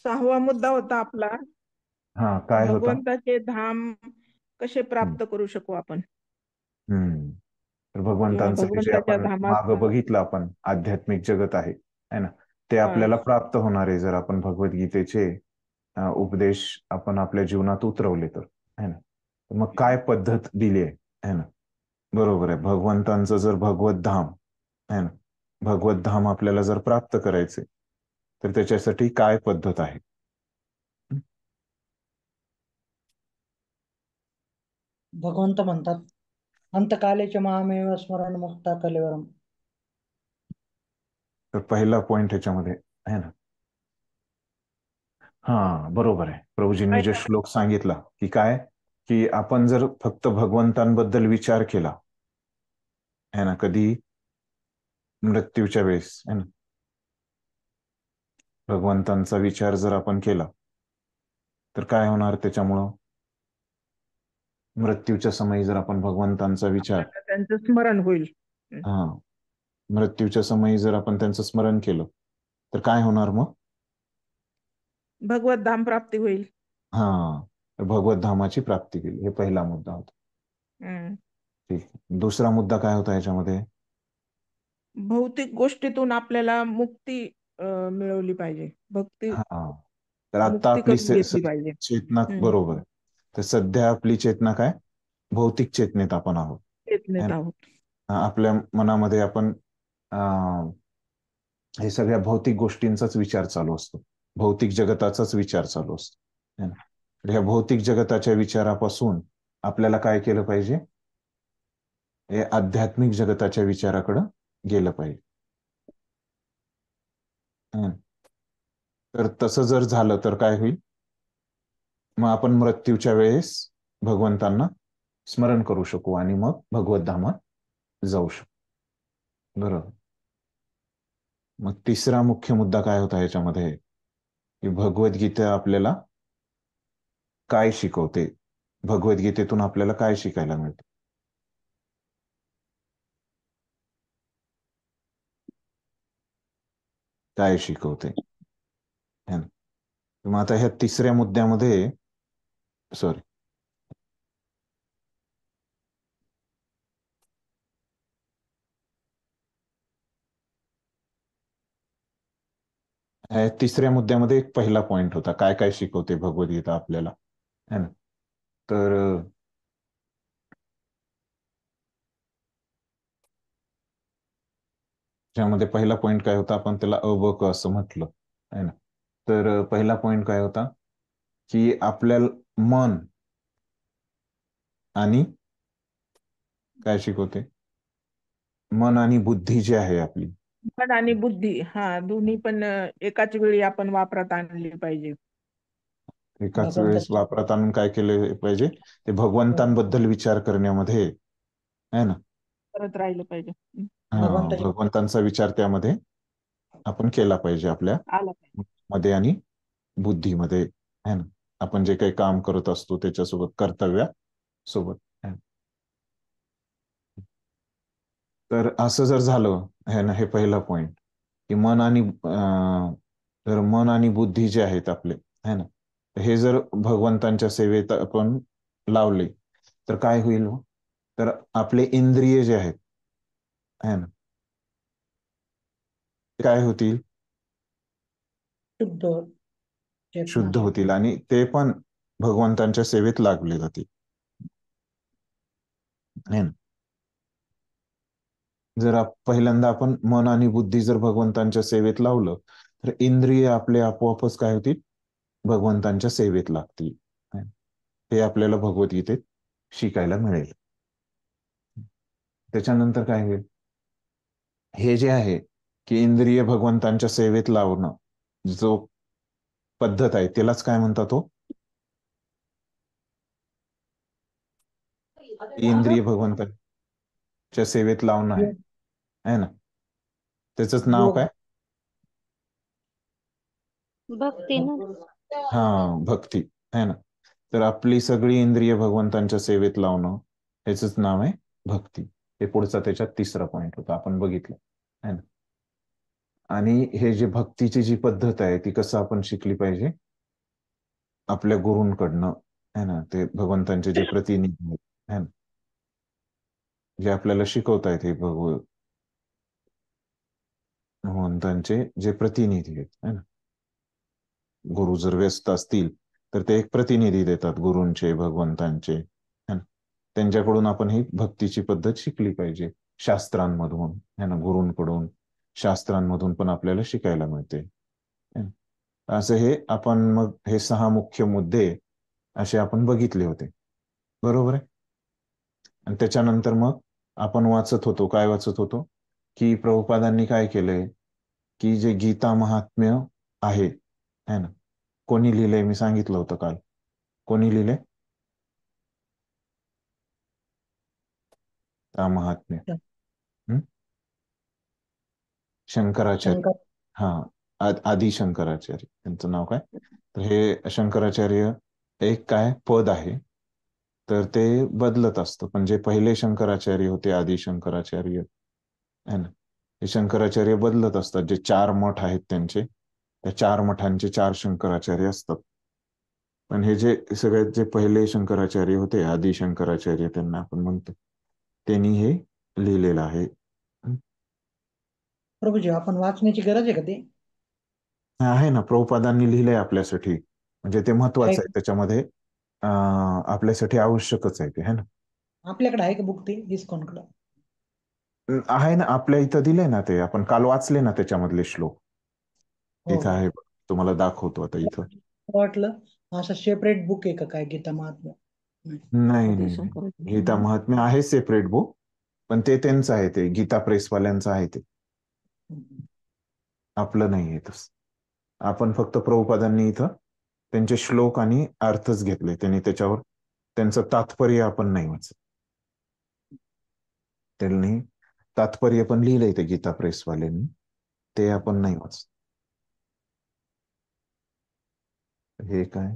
6वा मुद्दा होता आपला, हा, काय होता? भगवंताचे धाम कसे हम्म. प्राप्त करू शकू आपण, हम्म. तर किंवा भगवंतांचं जे भगवंताच्या आपण मागं धामाचा. बघितलं, आपण आध्यात्मिक जगत आहे है ना, ते हा. आपल्याला प्राप्त होणार आहे जर आपण भगवद्गीतेचे उपदेश आपण आपल्या जीवनात उतरवले तर, है ना. तर मग काय पद्धत दिली आहे ना. बरोबर आहे, भगवंतांचं जर भगवत धाम है ना, भगवत धाम आपल्याला जर प्राप्त करायचे तर त्याच्यासाठी काय पद्धत आहे? भगवंत म्हणतात, अंतकालेचे महामेव स्मरण मुक्ता कलेवरम. तर पहिला पॉइंट ह्याच्यामध्ये आहे ना. हा, बरोबर आहे, प्रभूजींनी जो पहिला श्लोक सांगितला की काय, की आपण जर फक्त भगवंतांबद्दल विचार केला है ना, कधी मृत्यूच्या वेळेस है ना, भगवंतांचा विचार जर आपण केला तर काय होणार त्याच्यामुळं? मृत्यूच्या समयी जर आपण भगवंतांचा विचार, आपल्याला त्यांचं स्मरण होईल. हा, मृत्यूच्या समयी जर आपण त्यांचं स्मरण केलं तर काय होणार मग? भगवत धाम प्राप्ती होईल. हा, भगवत धामाची प्राप्ती केली. हे पहिला मुद्दा होता. हम्म. ठीक आहे. दुसरा मुद्दा काय होता याच्यामध्ये? भौतिक गोष्टीतून आपल्याला मुक्ती मिळवली पाहिजे. हा, तर आता मुक्ती आपली करून घेतली पाहिजे. चेतना, हम्म. बरोबर आहे. तर सध्या आपली चेतना काय, भौतिक चेतनेत आपण आहोत तेच है नेत ना. आहोत. आपल्या मनामध्ये आपण अं, हे सगळ्या भौतिक गोष्टींचाच विचार चालू असतो, भौतिक जगताचाच विचार चालू असतो है ना. तर ह्या भौतिक जगताच्या विचारापासून आपल्याला काय केलं पाहिजे? हे आध्यात्मिक जगताच्या विचाराकडं गेलं पाहिजे है ना. तर तसं जर झालं तर काय होईल? मग आपण मृत्यूच्या वेळेस भगवंतांना स्मरण करू शकू आणि मग भगवत धामात जाऊ शकू. बरोबर. मग तिसरा मुख्य मुद्दा काय होता याच्यामध्ये, की भगवद्गीता आपल्याला काय शिकवते, भगवद्गीतेतून आपल्याला काय शिकायला मिळते? काय शिकवते है ना. मग आता ह्या तिसऱ्या मुद्द्यामध्ये, सॉरी, तिसऱ्या मुद्द्यामध्ये एक पहिला पॉइंट होता, काय काय शिकवते भगवद्गीता आपल्याला है ना. तर त्यामध्ये पहिला पॉइंट काय होता, आपण त्याला अबक असं म्हटलं है ना. तर पहिला पॉइंट काय होता, की आपल्या मन आणि काय शिकवते, मन आणि बुद्धी जी आहे आपली, मन आणि बुद्धी, हा, दोन्ही पण एकाच वेळी आपण वापरात आणली पाहिजे. एकाच वेळेस भगवंताची. वापरात आणून काय केले पाहिजे, ते भगवंतांबद्दल विचार करण्यामध्ये है ना. करत राहिलं पाहिजे. हा, भगवंताची. भगवंतांचा विचार त्यामध्ये आपण केला पाहिजे आपल्या आला पाहिजे. मध्ये आणि बुद्धीमध्ये है ना. आपण जे काही काम करत असतो त्याच्यासोबत, कर्तव्या सोबत है ना. तर असं जर झालं है ना, हे पहिलं पॉइंट, की मन आणि तर मन आणि बुद्धी जे आहेत आपले है ना, हे जर भगवंतांच्या सेवेत आपण लावले तर काय होईल हो? तर आपले इंद्रिय जे आहेत है ना, ते काय होतील? शुद्ध चेतना. शुद्ध होतील आणि ते पण भगवंतांच्या सेवेत लागले जातील है ना. जर पहिल्यांदा आपण मन आणि बुद्धी जर भगवंतांच्या सेवेत लावलं तर इंद्रिय आपले आपोआपच काय होतील? भगवंतांच्या सेवेत लागतील. हे आपल्याला भगवद्गीतेत शिकायला मिळेल. त्याच्यानंतर काय होईल? हे जे आहे की इंद्रिय भगवंतांच्या सेवेत लावणं, जो पद्धत आहे त्यालाच काय म्हणतात तो? इंद्रिय भगवंतांच्या सेवेत लावणं आहे योग. है ना. त्याच नाव योग. काय? भक्ती ना. हा, भक्ती है ना. तर आपली सगळी इंद्रिय भगवंतांच्या सेवेत लावणं, ह्याच नाव आहे भक्ती. हे पुढचा त्याच्यात तिसरा पॉइंट होता, आपण बघितलं है ना. आणि हे जे भक्तीची जी पद्धत आहे ती कसं आपण शिकली पाहिजे, आपल्या गुरूंकडनं, है ना. ते भगवंतांचे जे प्रतिनिधी आहेत, है ना, जे आपल्याला शिकवतायत हे भगवंतांचे जे प्रतिनिधी आहेत, है ना. गुरु जर व्यस्त असतील तर ते एक प्रतिनिधी देतात गुरूंचे, भगवंतांचे, है ना. त्यांच्याकडून आपण ही भक्तीची पद्धत शिकली पाहिजे, शास्त्रांमधून, है ना, गुरूंकडून, शास्त्रांमधून पण आपल्याला शिकायला मिळते, है ना. असं हे आपण मग हे 6 मुख्य मुद्दे असे आपण बघितले होते, बरोबर आहे. आणि त्याच्यानंतर मग आपण वाचत होतो, काय वाचत होतो, की प्रभुपादांनी काय केलंय, की जे गीता महात्म्य आहे, है ना, कोणी लिहिलंय मी सांगितलं होतं काल. कोणी लिहिलंय गीता महात्म्य? हं? शंकराचार्य. शंकर हा, आदि शंकराचार्य त्यांचं नाव काय. तर हे शंकराचार्य एक काय पद आहे, तर ते बदलत असतं. पण जे पहिले शंकराचार्य होते, आदि शंकराचार्य, है ना, हे शंकराचार्य बदलत असतात. जे 4 मठ आहेत त्यांचे, त्या 4 मठांचे 4 शंकराचार्य असतात. पण हे जे सगळ्यात जे पहिले शंकराचार्य होते, आदि शंकराचार्य त्यांना आपण म्हणतो, त्यांनी हे लिहिलेलं आहे. प्रभूजी आपण वाचण्याची गरज आहे का ते? आहे ना, प्रभुपादांनी लिहिलंय आपल्यासाठी, म्हणजे ते आहे महत्वाचं आहे का? त्याच्यामध्ये. आपल्यासाठी आवश्यकच आहे ते, है ना. आपल्याकडे आहे का बुक ते इस्कॉनकडे? आहे ना, आपल्या इथं दिलंय ना, ते आपण काल वाचले ना त्याच्यामधले श्लोक. हो इथं आहे, तुम्हाला दाखवतो आता इथं. वाटलं असं सेपरेट बुक आहे का काय गीता महात्म्य? नाही आदि नाही नाही, शंकराचार्य. गीता महात्म्य आहे सेपरेट बुक, पण ते त्यांचं आहे, ते गीता प्रेसवाल्यांचं आहे ते, आपलं नाही आहे तसं. आपण फक्त प्रभुपादांनी इथं त्यांचे श्लोक आणि अर्थच घेतले, त्यांनी त्याच्यावर त्यांचं तात्पर्य आपण नाही वाचत. त्यांनी तात्पर्य पण लिहिलंय ते गीता प्रेसवाल्यांनी, ते आपण नाही वाचत. हे काय,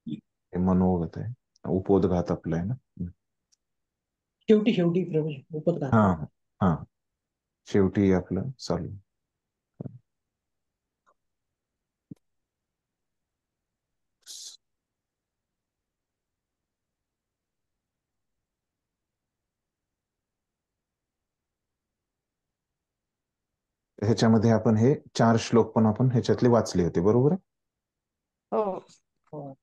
हे मनोगत आहे, उपोद्घात आपला आहे ना. शेवटी प्रभूजी उपद्घात. हा हा, शेवटी आपलं चालू. ह्याच्यामध्ये आपण हे 4 श्लोक पण आपण ह्याच्यातले वाचले होते, बरोबर आहे. हो. हो.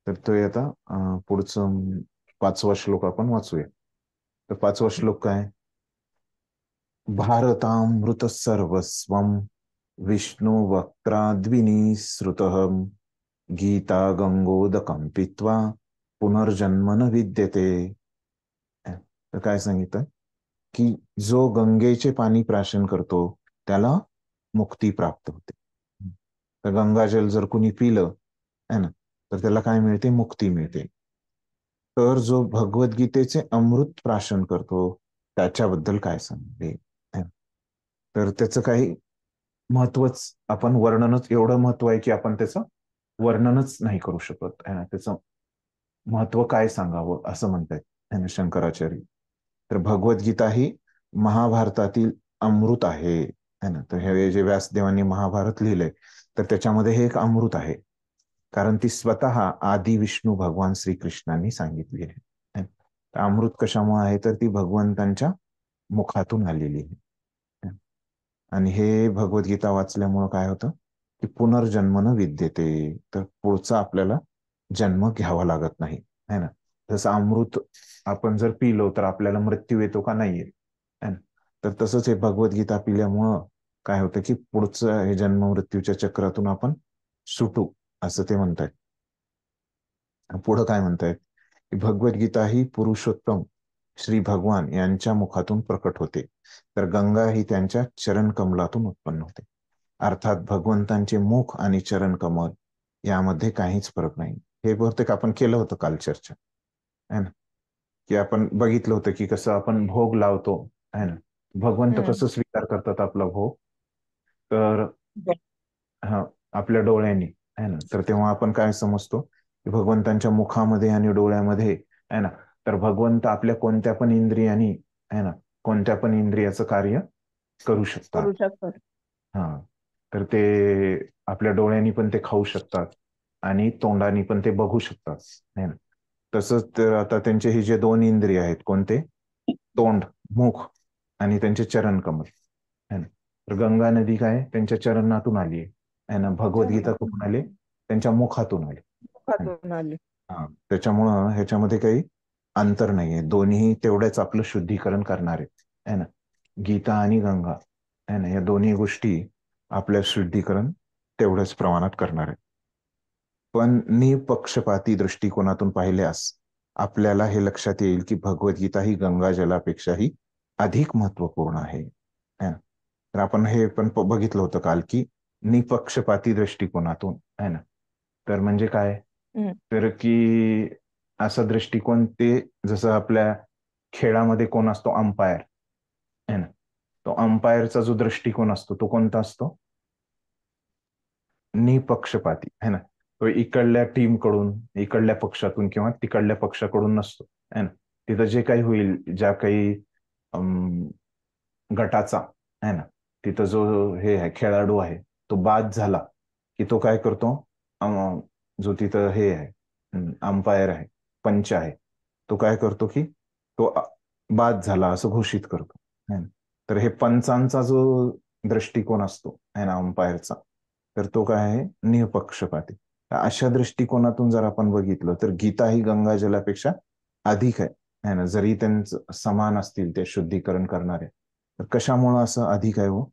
तर तो आता पुढचं 5वा श्लोक आपण वाचूया. तर 5वा श्लोक काय, भारतामृत सर्वस्वम विष्णु वक्त्राद्विनी श्रुतः गीता गंगोदकं पीत्वा पुनर्जन्म न विद्यते. तर काय सांगितलं, की जो गंगेचे पाणी प्राशन करतो त्याला मुक्ती प्राप्त होते. तर गंगाजल जर कुणी पिलं, है ना, तर त्याला काय मिळते, मुक्ती मिळते. तर जो भगवद्गीतेचे अमृत प्राशन करतो त्याच्याबद्दल काय सांगते, तर त्याचं काही महत्वच, आपण वर्णनच, एवढं महत्व आहे की आपण त्याचं वर्णनच नाही करू शकत, है ना. त्याचं महत्व काय सांगावं असं म्हणतायत, है ना, शंकराचार्य. तर भगवद्गीता ही महाभारतातील अमृत आहे, है ना. तर हे जे व्यासदेवांनी महाभारत लिहिलंय, तर त्याच्यामध्ये हे एक अमृत आहे, कारण ती स्वतः आदि विष्णू भगवान श्रीकृष्णांनी सांगितली आहे. अमृत कशामुळे आहे, तर ती भगवंतांच्या मुखातून आलेली आहे. आणि हे भगवद्गीता वाचल्यामुळं काय होतं, की पुनर्जन्म न विद्यते, तर पुढचा आपल्याला जन्म घ्यावा लागत नाही, है ना. जसं अमृत आपण जर पिलो तर आपल्याला मृत्यू येतो का, नाही येत, है ना. तर तसंच हे भगवद्गीता पिल्यामुळं काय होतं, की पुढचं हे जन्म मृत्यूच्या चक्रातून आपण सुटू, असं ते म्हणतायत. पुढं काय म्हणतायत, की भगवद्गीता ही पुरुषोत्तम श्री भगवान यांच्या मुखातून प्रकट होते, तर गंगा ही त्यांच्या चरण कमलातून उत्पन्न होते. अर्थात भगवंतांचे मुख आणि चरण कमल यामध्ये काहीच फरक नाही. हे बहुतेक आपण केलं होतं काल चर्चा, है ना, की आपण बघितलं होतं की कसं आपण भोग लावतो, है ना, भगवंत कसं स्वीकार करतात आपला भोग, तर हा, आपल्या डोळ्यांनी, है ना. तर तेव्हा आपण काय समजतो, की भगवंतांच्या मुखामध्ये आणि डोळ्यामध्ये, है ना, तर भगवंत आपल्या कोणत्या पण इंद्रियांनी, है ना, कोणत्या पण इंद्रियाचं कार्य करू शकतात. करू शकतात. हा, तर ते आपल्या डोळ्यांनी पण ते खाऊ शकतात आणि तोंडानी पण ते बघू शकतात, है ना. तसंच तर आता त्यांचे हे जे दोन इंद्रिय आहेत, कोणते? तोंड, मुख आणि त्यांचे चरण कमल, है ना. तर गंगा नदी काय त्यांच्या चरणातून आली आहे ना. भगवद्गीता कुठून आली? त्यांच्या मुखातून आली, है ना. मुखातून आली. हा, त्याच्यामुळं ह्याच्यामध्ये काही अंतर नाहीये. दोन्ही तेवढेच आपलं शुद्धीकरण करणार आहेत, है ना. गीता आणि गंगा, है ना, या दोन्ही गोष्टी आपल्या शुद्धीकरण तेवढ्याच प्रमाणात करणार आहेत. पण निपक्षपाती दृष्टिकोनातून पाहिल्यास आपल्याला हे लक्षात येईल की भगवद्गीता ही गंगाजलापेक्षाही अधिक महत्वपूर्ण आहे, है ना. तर आपण हे पण बघितलं होतं काल की निपक्षपाती दृष्टिकोनातून, है ना. तर म्हणजे काय? हम्म. तर की असा दृष्टिकोन, ते जसं आपल्या खेळामध्ये कोण असतो? अंपायर, है ना. तो अंपायरचा जो दृष्टिकोन असतो तो कोणता असतो? निपक्षपाती, है ना. तो इकडल्या टीम कडून, इकडल्या पक्षातून किंवा तिकडल्या पक्षाकडून नसतो, है ना. तिथं जे काही होईल, ज्या काही गटाचा, है ना, तिथं जो हे आहे खेळाडू आहे, तो बाद झाला की तो काय करतो? जो तिथं हे आहे अंपायर आहे, पंच आहे, तो काय करतो की तो बाद झाला असं घोषित करतो, है ना. तर हे पंचांचा जो दृष्टिकोन असतो, है ना, अंपायरचा, तर तो काय आहे? निपक्षपाती. अशा दृष्टिकोनातून जर आपण बघितलं तर गीता ही गंगाजलापेक्षा अधिक आहे, है ना. जरी त्यांचं समान असतील ते शुद्धीकरण करणारे, तर कशामुळं असं अधिक आहे हो?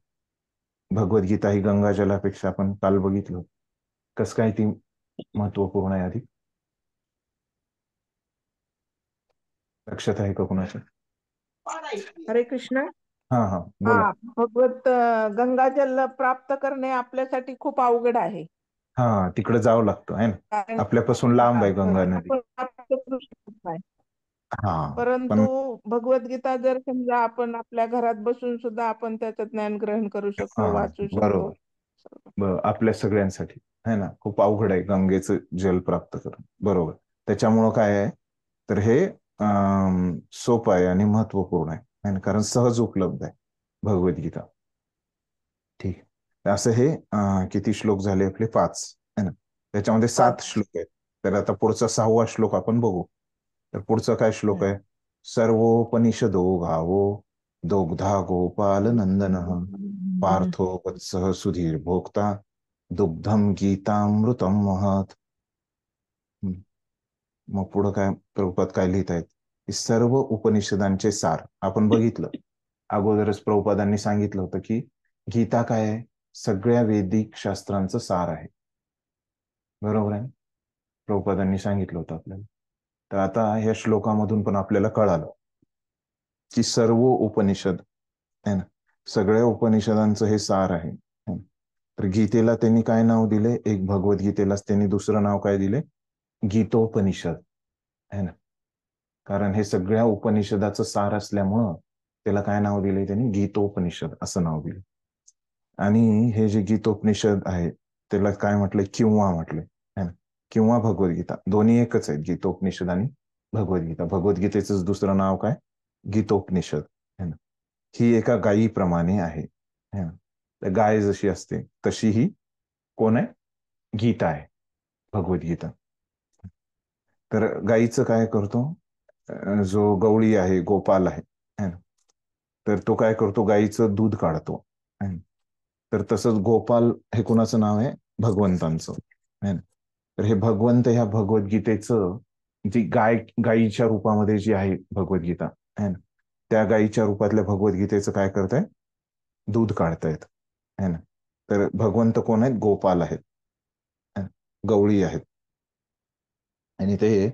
भगवद्गीता ही गंगाजलापेक्षा आपण काल बघितलं, कसं काय ती महत्वपूर्ण आहे अधिक? लक्षात आहे का कुणाच्या? हरे कृष्ण. हा हा, बोला. हा, भगवत गंगाजल प्राप्त करणे आपल्यासाठी खूप अवघड आहे. हा, तिकडे जावं लागतं, है ना. कारण आपल्यापासून लांब आहे गंगा नदी. आपण प्राप्त करू शकत नाही. हा, परंतु पण भगवद्गीता जर समजा आपण आपल्या घरात बसून सुद्धा आपण त्याचं ज्ञान ग्रहण करू हा, शकतो, वाचू शकतो. बरोबर. आपल्या सगळ्यांसाठी, है ना, खूप अवघड आहे गंगेचं जल प्राप्त करणं. बरोबर. त्याच्यामुळं काय आहे, तर हे सोपं आहे आणि महत्वपूर्ण आहे, कारण सहज उपलब्ध आहे भगवद्गीता. ठीक. असं हे किती श्लोक झाले आपले? 5, है ना. त्याच्यामध्ये 7 श्लोक आहेत. तर आता पुढचा 6वा श्लोक आपण बघू. तर पुढचा काय श्लोक आहे? सर्वोपनिषदो गावो दोग्धा गोपाल नंदन पार्थो वत्सः सुधीर भोक्ता दुग्धम गीतामृतम महत. मग पुढं काय प्रभुपाद काय लिहित आहेत? सर्व उपनिषदांचे सार आपण बघितलं अगोदरच. प्रभुपादांनी सांगितलं होतं की गीता काय आहे? सगळ्या वैदिक शास्त्रांचं सार आहे, बरोबर आहे. प्रभुपादांनी सांगितलं होतं आपल्याला. तर आता ह्या श्लोकामधून पण आपल्याला कळालं की सर्व उपनिषद, है ना, सगळ्या उपनिषदांचं हे सार आहे. तर गीतेला त्यांनी काय नाव दिले? एक भगवद्गीतेलाच त्यांनी दुसरं नाव काय दिले? गीतोपनिषद, है ना. कारण हे सगळ्या उपनिषदाचं सार असल्यामुळं त्याला काय नाव दिले त्यांनी? गीतोपनिषद असं नाव दिले. आणि हे जे गीतोपनिषद आहे त्याला काय म्हटलंय? किंवा म्हटलंय, है ना. किंवा भगवद्गीता, दोन्ही एकच आहेत, गीतोपनिषद आणि भगवद्गीता. भगवद्गीतेचं दुसरं नाव काय? गीतोपनिषद, है ना. ही एका गायीप्रमाणे आहे, है ना. तर गाय जशी असते तशी ही कोण आहे? गीता आहे, भगवद्गीता. तर गायीचं काय करतो? जो गवळी आहे, गोपाल आहे, है ना, तर तो काय करतो? गायीचं दूध काढतो, है ना. तर तसंच गोपाल हे कुणाचं नाव आहे? भगवंतांचं, है ना. तर हे भगवंत ह्या भगवद्गीतेचं, जी गायीच्या रूपामध्ये जी आहे भगवद्गीता, है ना, त्या गायीच्या रूपातल्या भगवद्गीतेचं काय करतायत? दूध काढतायत, है ना. तर भगवंत कोण आहेत? गोपाल आहेत, गवळी आहेत. आणि ते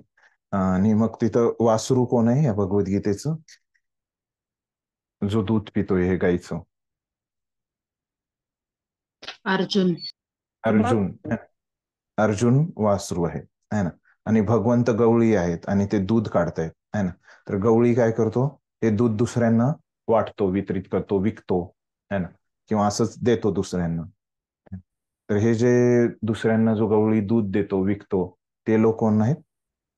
आणि मग तिथं वासरू कोण आहे या भगवद्गीतेचं? जो दूध पितोय हे गायीचं? अर्जुन. अर्जुन. अर्जुन वासरू आहे, है ना. आणि भगवंत गवळी आहेत आणि ते दूध काढतायत, है ना. तर गवळी काय करतो? हे दूध दुसऱ्यांना वाटतो, वितरित करतो, विकतो, है ना, किंवा असंच देतो दुसऱ्यांना. तर हे जे दुसऱ्यांना जो गवळी दूध देतो, विकतो, ते लोक कोण आहेत?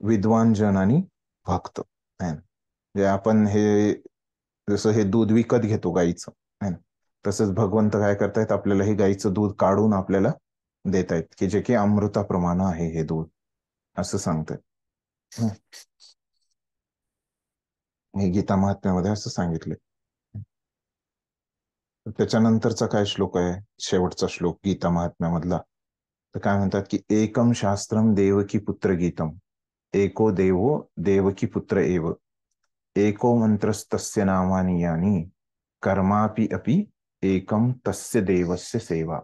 विद्वान जन आणि भक्त, है ना. जे आपण हे जसं हे दूध विकत घेतो गाईचं, है ना, तसंच भगवंत काय करतायत, आपल्याला हे गाईचं दूध काढून आपल्याला देत आहेत, की जे की अमृताप्रमाणे आहे हे दूध, असं सांगतायत. हे गीता महात्म्यामध्ये असं सांगितलंय. त्याच्यानंतरचा काय श्लोक आहे, शेवटचा श्लोक गीता महात्म्यामधला, तर काय म्हणतात की एकम शास्त्रम देवकी पुत्र गीतम, एको देवो देवकी पुत्र एव, एको मंत्रस्तस्य नामानि यानि, कर्मापि अपि एकम तस्य देवस्य सेवा.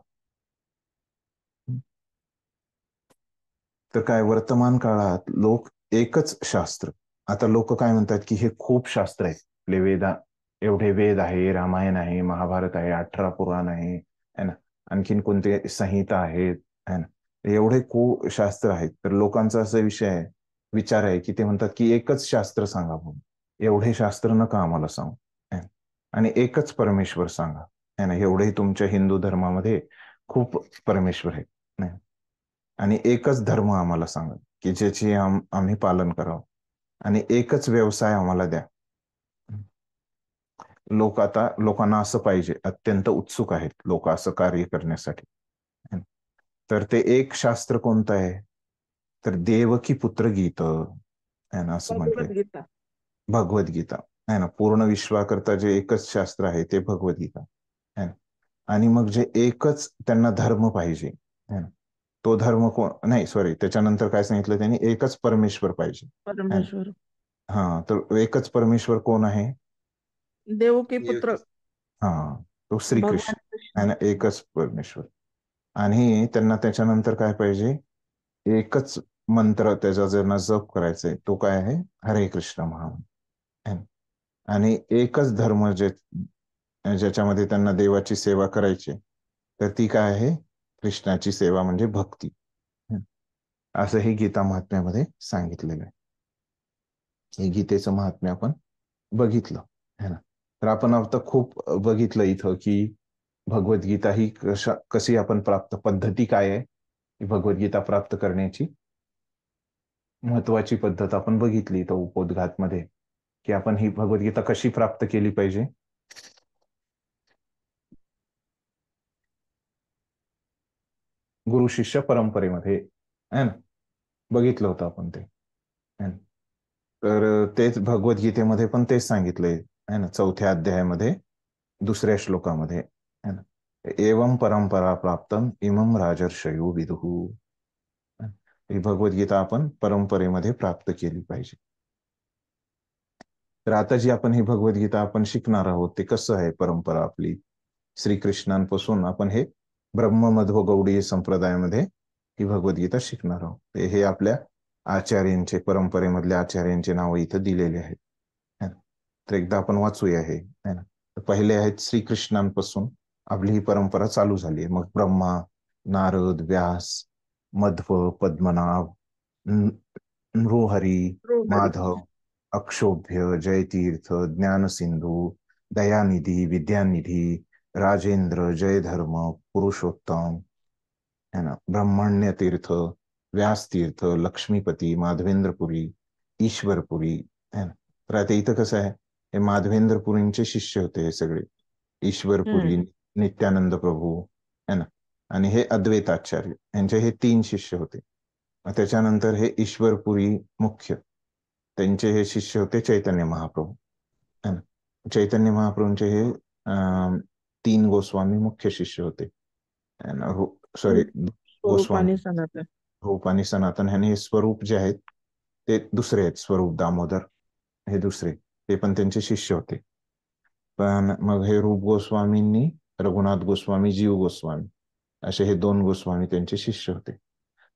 तर काय वर्तमान काळात लोक एकच शास्त्र, आता लोक काय म्हणतात की हे खूप शास्त्र आहे, आपले एवढे वेद आहे, रामायण आहे, महाभारत आहे, 18 पुराण आहे ना, आणखीन कोणते संहिता आहेत है ना, एवढे खूप शास्त्र आहेत. तर लोकांचा असा विचार आहे की ते म्हणतात की एकच शास्त्र सांगा म्हणून, एवढे शास्त्र नका आम्हाला सांगू, आणि एकच परमेश्वर सांगा है ना. एवढे तुमच्या हिंदू धर्मामध्ये खूप परमेश्वर आहेत नाही, आणि एकच धर्म आम्हाला सांगा की ज्याची आम्ही पालन करावं, आणि एकच व्यवसाय आम्हाला द्या. लोकांना असं पाहिजे, अत्यंत उत्सुक आहेत लोक असं कार्य करण्यासाठी. तर ते एक शास्त्र कोणतं आहे, तर देवकी पुत्र गीत आहे ना, असं म्हटलंय. भगवद्गीता. भगवद्गीता आहे ना, पूर्ण विश्वाकरता जे एकच शास्त्र आहे ते भगवद्गीता आहे ना. आणि मग जे एकच त्यांना धर्म पाहिजे है ना, तो धर्म नाही, सॉरी, त्याच्यानंतर काय सांगितलं त्यांनी, एकच परमेश्वर पाहिजे. परमेश्वर. हा, तर एकच परमेश्वर कोण आहे, देवकी पुत्र हा, तो श्रीकृष्ण भगवान आहे कृष्ण. ना, एकच परमेश्वर. आणि त्यांना त्याच्यानंतर काय पाहिजे, एकच मंत्र त्याचा ज्यांना जप करायचंय तो काय आहे, हरे कृष्ण महामंत्र. आणि एकच धर्म ज्याच्यामध्ये त्यांना देवाची सेवा करायची, तर ती काय आहे, कृष्णाची सेवा म्हणजे भक्ती. असं हे गीता महात्म्यामध्ये सांगितलेलं आहे. हे गीतेचं महात्म्य आपण बघितलं है ना. तर आपण आता खूप बघितलं इथं की भगवद्गीता ही कशी आपण प्राप्त, पद्धती काय आहे, ही भगवद्गीता प्राप्त करण्याची महत्वाची पद्धत आपण बघितली इथं उपोद्घात मध्ये, की आपण ही भगवद्गीता कशी प्राप्त केली पाहिजे. गुरु शिष्य परंपरेमध्ये है ना, बघितलं होतं आपण ते. तर तेच भगवद्गीतेमध्ये पण तेच सांगितलंय है ना, 4थ्या अध्यायामध्ये 2ऱ्या श्लोकामध्ये है ना, एवं परंपरा प्राप्तम इमम राजर्षयो विदुहु. ही भगवद्गीता आपण परंपरेमध्ये प्राप्त केली पाहिजे. तर आता जी आपण ही भगवद्गीता आपण शिकणार आहोत ते कसं आहे, परंपरा आपली श्रीकृष्णांपासून आपण हे ब्रह्ममध्व गौडीय संप्रदायामध्ये ही भगवद्गीता शिकणार आहोत. हे आपल्या आचार्यांचे, परंपरेमधल्या आचार्यांचे नाव इथं दिलेले आहेत. तर एकदा आपण वाचूया हे है ना. पहिले आहेत श्रीकृष्णांपासून आपली ही परंपरा चालू झाली आहे. मग ब्रह्मा, नारद, व्यास, मध्व, पद्मनाभ, नृहरी, माधव, अक्षोभ्य, जयतीर्थ, ज्ञानसिंधू, दयानिधी, विद्यानिधी, राजेंद्र, जयधर्म, पुरुषोत्तम है ना, ब्रह्मण्य तीर्थ, व्यास तीर्थ, लक्ष्मीपती, माधवेंद्रपुरी, ईश्वरपुरी है ना. तर आता इथं कसं आहे, हे माधवेंद्रपुरींचे शिष्य होते हे सगळे, ईश्वरपुरी, नित्यानंद प्रभू है ना, आणि हे अद्वैताचार्य, यांचे हे 3 शिष्य होते. त्याच्यानंतर हे ईश्वरपुरी मुख्य, त्यांचे हे शिष्य होते चैतन्य महाप्रभू है ना. चैतन्य महाप्रभूंचे हे 3 गोस्वामी मुख्य शिष्य होते, सॉरी, स्वरूप आणि गोस्वामी, सनातन. रूप आणि सनातन. आणि हे स्वरूप जे आहेत ते दुसरे आहेत, स्वरूप दामोदर हे दुसरे, ते पण त्यांचे शिष्य होते. पण मग हे रूप गोस्वामींनी रघुनाथ गोस्वामी, जीव गोस्वामी असे हे 2 गोस्वामी त्यांचे शिष्य होते.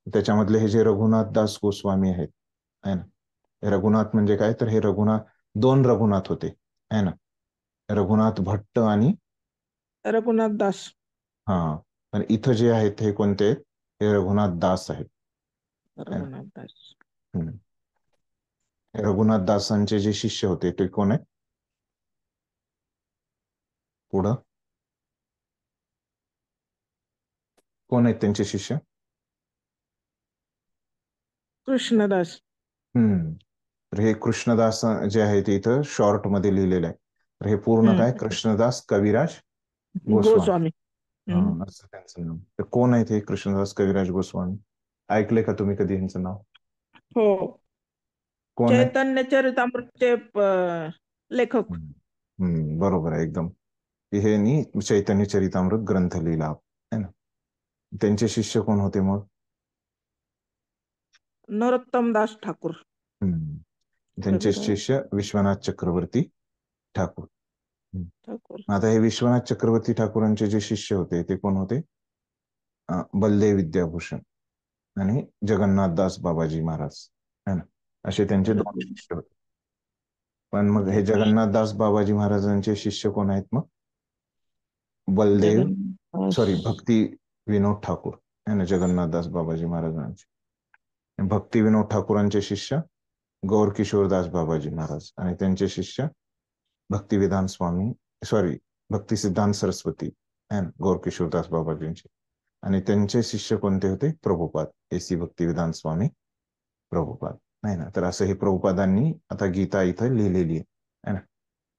त्याच्यामधले हे जे रघुनाथ दास गोस्वामी आहेत है ना, रघुनाथ म्हणजे काय, तर हे 2 रघुनाथ होते है ना, रघुनाथ भट्ट आणि रघुनाथ दास. हा, पण इथं जे आहेत हे कोणते आहेत, हे रघुनाथ दास आहेत. रघुनाथ दास. रघुनाथ दासांचे जे शिष्य होते ते कोण आहेत, पुढं कोण आहेत त्यांचे शिष्य, कृष्णदास. तर हे कृष्णदास जे आहे ते इथं शॉर्ट मध्ये लिहिलेलं आहे. तर हे पूर्ण काय, कृष्णदास कविराज गोस्वामी. गोस्वामी. हम्म. हा, असं त्यांचं नाव. तर कोण आहेत हे कृष्णदास कविराज गोस्वामी? ऐकले का तुम्ही कधी यांचं नाव? हो, कोण आहे? चैतन्य चरितामृतचे लेखक. बरोबर आहे एकदम. की हे नी चैतन्य चरितामृत ग्रंथ लिहिला है ना. त्यांचे शिष्य कोण होते मग? नरोत्तम दास ठाकूर. त्यांचे कविराज शिष्य विश्वनाथ चक्रवर्ती ठाकूर. ठाकूर. आता हे विश्वनाथ चक्रवर्ती ठाकूरांचे जे शिष्य होते ते कोण होते? बलदेव विद्याभूषण आणि जगन्नाथदास बाबाजी महाराज है ना, असे त्यांचे दोन शिष्य होते. पण मग हे जगन्नाथदास बाबाजी महाराजांचे शिष्य कोण आहेत मग? बलदेव भक्ती विनोद ठाकूर है ना, जगन्नाथदास बाबाजी महाराजांचे. भक्ती विनोद ठाकूरांचे शिष्य गौर किशोरदास बाबाजी महाराज आणि त्यांचे शिष्य भक्तिविधान स्वामी भक्ती सिद्धांत सरस्वती है ना, गौर किशोरदास बाबाजींचे. आणि त्यांचे शिष्य कोणते होते? प्रभुपाद, एसी भक्तिविधान स्वामी प्रभुपाद नाही ना. तर असं हे प्रभुपादांनी आता गीता इथं लिहिलेली आहे ना.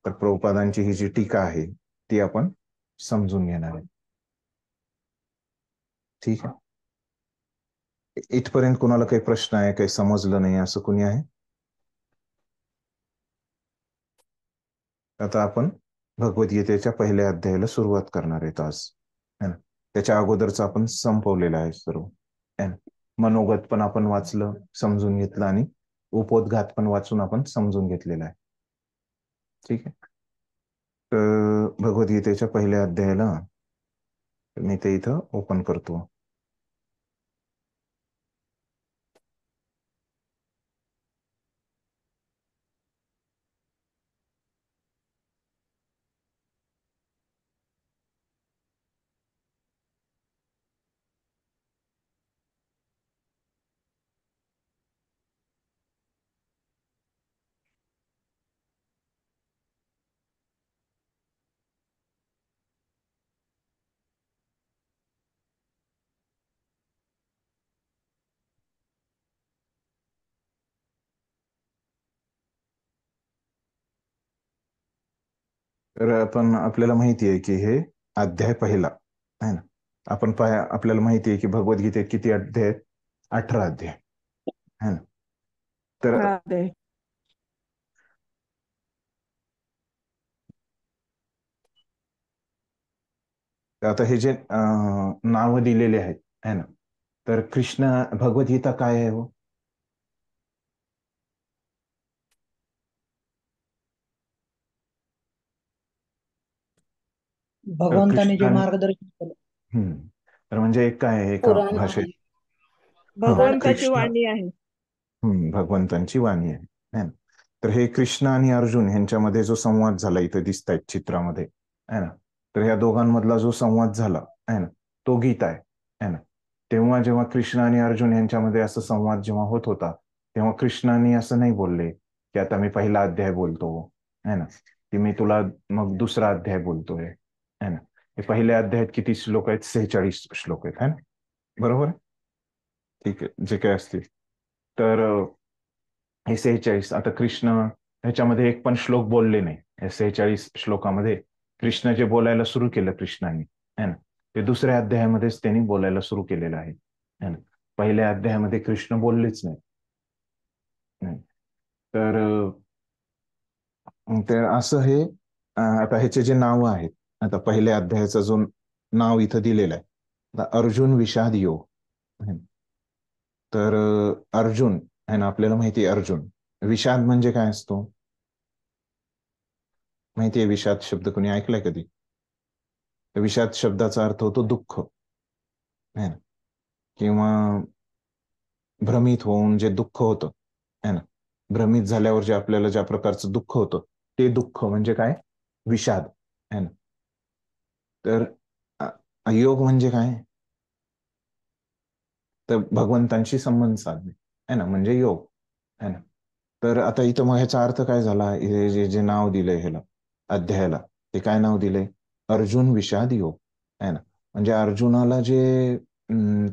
तर प्रभुपादांची ही जी टीका आहे ती आपण समजून घेणार आहे. ठीक आहे. इथपर्यंत कोणाला काही प्रश्न आहे, काही समजलं नाही असं कोणी आहे? आता आपण भगवद्गीतेच्या पहिल्या अध्यायाला सुरुवात करणार आहेत आज है ना. त्याच्या अगोदरच आपण संपवलेलं आहे सर्व है ना. मनोगत पण आपण वाचलं, समजून घेतलं आणि उपोद्घात पण वाचून आपण समजून घेतलेला आहे. ठीक आहे. तर भगवद्गीतेच्या पहिल्या अध्यायाला मी ते इथं ओपन करतो. तर आपण आपल्याला माहिती आहे की हे अध्याय पहिला आहे ना. आपण आपल्याला माहिती आहे की भगवद्गीतेत किती अध्याय आहेत? 18 अध्याय है ना. तर आता हे जे नाव दिलेले आहेत है ना, तर कृष्ण भगवद्गीता काय आहे हो? भगवंताने जे मार्गदर्शन केलं. तर म्हणजे एक काय आहे, एका पुराण भाषेत भगवंताची कृष्ण वाणी आहे. भगवंतांची वाणी आहे. तर हे कृष्ण आणि अर्जुन यांच्यामध्ये जो संवाद झाला इथे दिसत आहेत चित्रामध्ये है ना. तर ह्या दोघांमधला जो संवाद झाला है ना, तो गीता आहे ना. तेव्हा जेव्हा कृष्ण आणि अर्जुन यांच्यामध्ये असं संवाद जेव्हा होत होता तेव्हा कृष्णाने असं नाही बोलले की आता मी पहिला अध्याय बोलतो है ना, की मी तुला मग दुसरा अध्याय बोलतोय है ना. हे पहिल्या अध्यायात किती श्लोक आहेत? 46 श्लोक आहेत है ना, बरोबर. ठीक आहे, जे काय असतील. तर हे 46 आता कृष्ण ह्याच्यामध्ये एक पण श्लोक बोलले नाही. या 46 श्लोकामध्ये कृष्ण जे बोलायला सुरू केलं कृष्णाने है ना, ते दुसऱ्या अध्यायामध्येच त्यांनी बोलायला सुरू केलेलं आहे है ना. पहिल्या अध्यायामध्ये कृष्ण बोललेच नाही. तर असं हे आता ह्याचे जे नाव आहेत, आता पहिल्या अध्यायाचं जो नाव इथं दिलेलं आहे अर्जुन विषाद योग. तर अर्जुन आहे ना, आपल्याला माहिती आहे अर्जुन. विषाद म्हणजे काय असतो माहिती आहे? विषाद शब्द कोणी ऐकलाय कधी? विषाद शब्दाचा अर्थ होतो दुःख है ना, किंवा भ्रमित होऊन जे दुःख होतं है ना, भ्रमित झाल्यावर जे आपल्याला ज्या प्रकारचं दुःख होतं ते दुःख म्हणजे काय? विषाद है ना. तर योग म्हणजे काय? तर भगवंतांशी संबंध साधणे है ना, म्हणजे योग है ना. तर आता इथं मग ह्याचा अर्थ काय झाला? हे जे नाव दिलंय ह्याला अध्यायाला, ते काय नाव दिलंय? अर्जुन विषाद योग है ना. म्हणजे अर्जुनाला जे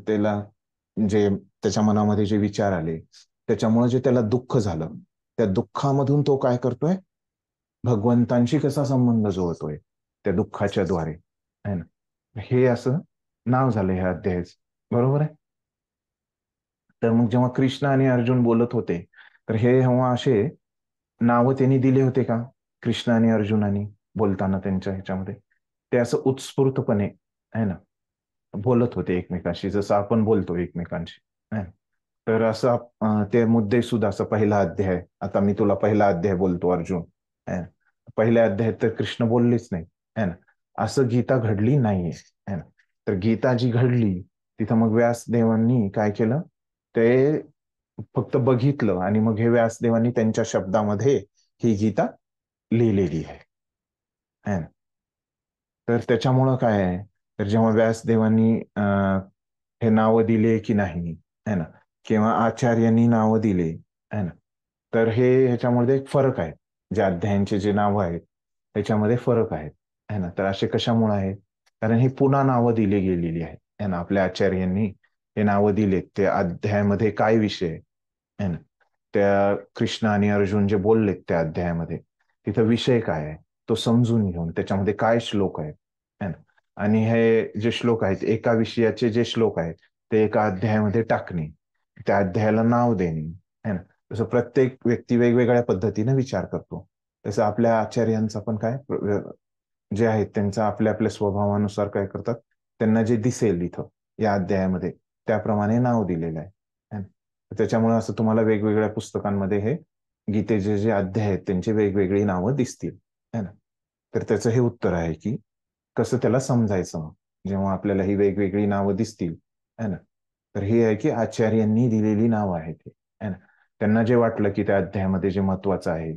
त्याला जे त्याच्या मनामध्ये जे विचार आले त्याच्यामुळे जे त्याला दुःख झालं, त्या दुःखामधून तो काय करतोय? भगवंतांशी कसा संबंध जोडतोय त्या दुःखाच्या द्वारे आहे ना. हे असं नाव झालं ह्या अध्यायाचं, बरोबर आहे. तर मग जेव्हा कृष्ण आणि अर्जुन बोलत होते तर हे जेव्हा असे नावं त्यांनी दिले होते का कृष्ण आणि अर्जुनानी बोलताना त्यांच्या ह्याच्यामध्ये, ते असं उत्स्फूर्तपणे आहे ना बोलत होते एकमेकांशी, जसं आपण बोलतो एकमेकांशी, है ना. तर असं ते मुद्दे सुद्धा, असं पहिला अध्याय, आता मी तुला पहिला अध्याय बोलतो अर्जुन, है ना. पहिल्या अध्यायात तर कृष्ण बोललेच नाही, है ना. असं गीता घडली नाहीये, है ना. तर गीता जी घडली तिथं मग व्यासदेवांनी काय केलं, ते फक्त बघितलं आणि मग हे व्यासदेवांनी त्यांच्या शब्दामध्ये ही गीता लिहिलेली आहे, है ना. तर त्याच्यामुळं काय आहे, तर जेव्हा व्यासदेवांनी हे नावं दिले की नाही, है ना, किंवा आचार्यांनी नावं दिले, है ना, तर हे ह्याच्यामध्ये एक फरक आहे. जे अध्यायांचे जे नावं आहेत त्याच्यामध्ये फरक आहेत, है ना. तर असे कशामुळे आहेत, कारण ही पुन्हा नावं दिली गेलेली आहेत, है ना. आपल्या आचार्यांनी हे नावं दिलेत, ते अध्यायामध्ये काय विषय आहे ना, त्या कृष्ण आणि अर्जुन जे बोललेत त्या अध्यायामध्ये, तिथं विषय काय आहे तो समजून घेऊन त्याच्यामध्ये काय श्लोक आहेत, है ना. आणि हे जे श्लोक आहेत, एका विषयाचे जे श्लोक आहेत ते एका अध्यायामध्ये टाकणे, त्या अध्यायाला नाव देणे, है ना. तसं प्रत्येक व्यक्ती वेगवेगळ्या पद्धतीने विचार करतो, तसं आपल्या आचार्यांचा पण काय जे आहेत त्यांचा आपल्या आपल्या स्वभावानुसार काय करतात, त्यांना जे दिसेल इथं या अध्यायामध्ये त्याप्रमाणे नाव दिलेलं आहे, है ना. त्याच्यामुळे असं तुम्हाला वेगवेगळ्या पुस्तकांमध्ये हे गीतेचे जे अध्याय आहेत त्यांची वेगवेगळी नावं दिसतील, है ना. तर त्याचं हे उत्तर आहे की कसं त्याला समजायचं जेव्हा आपल्याला ही वेगवेगळी नावं दिसतील, है ना. तर हे आहे की आचार्यांनी दिलेली नावं आहेत, है ना. त्यांना जे वाटलं की त्या अध्यायामध्ये जे महत्वाचं आहे,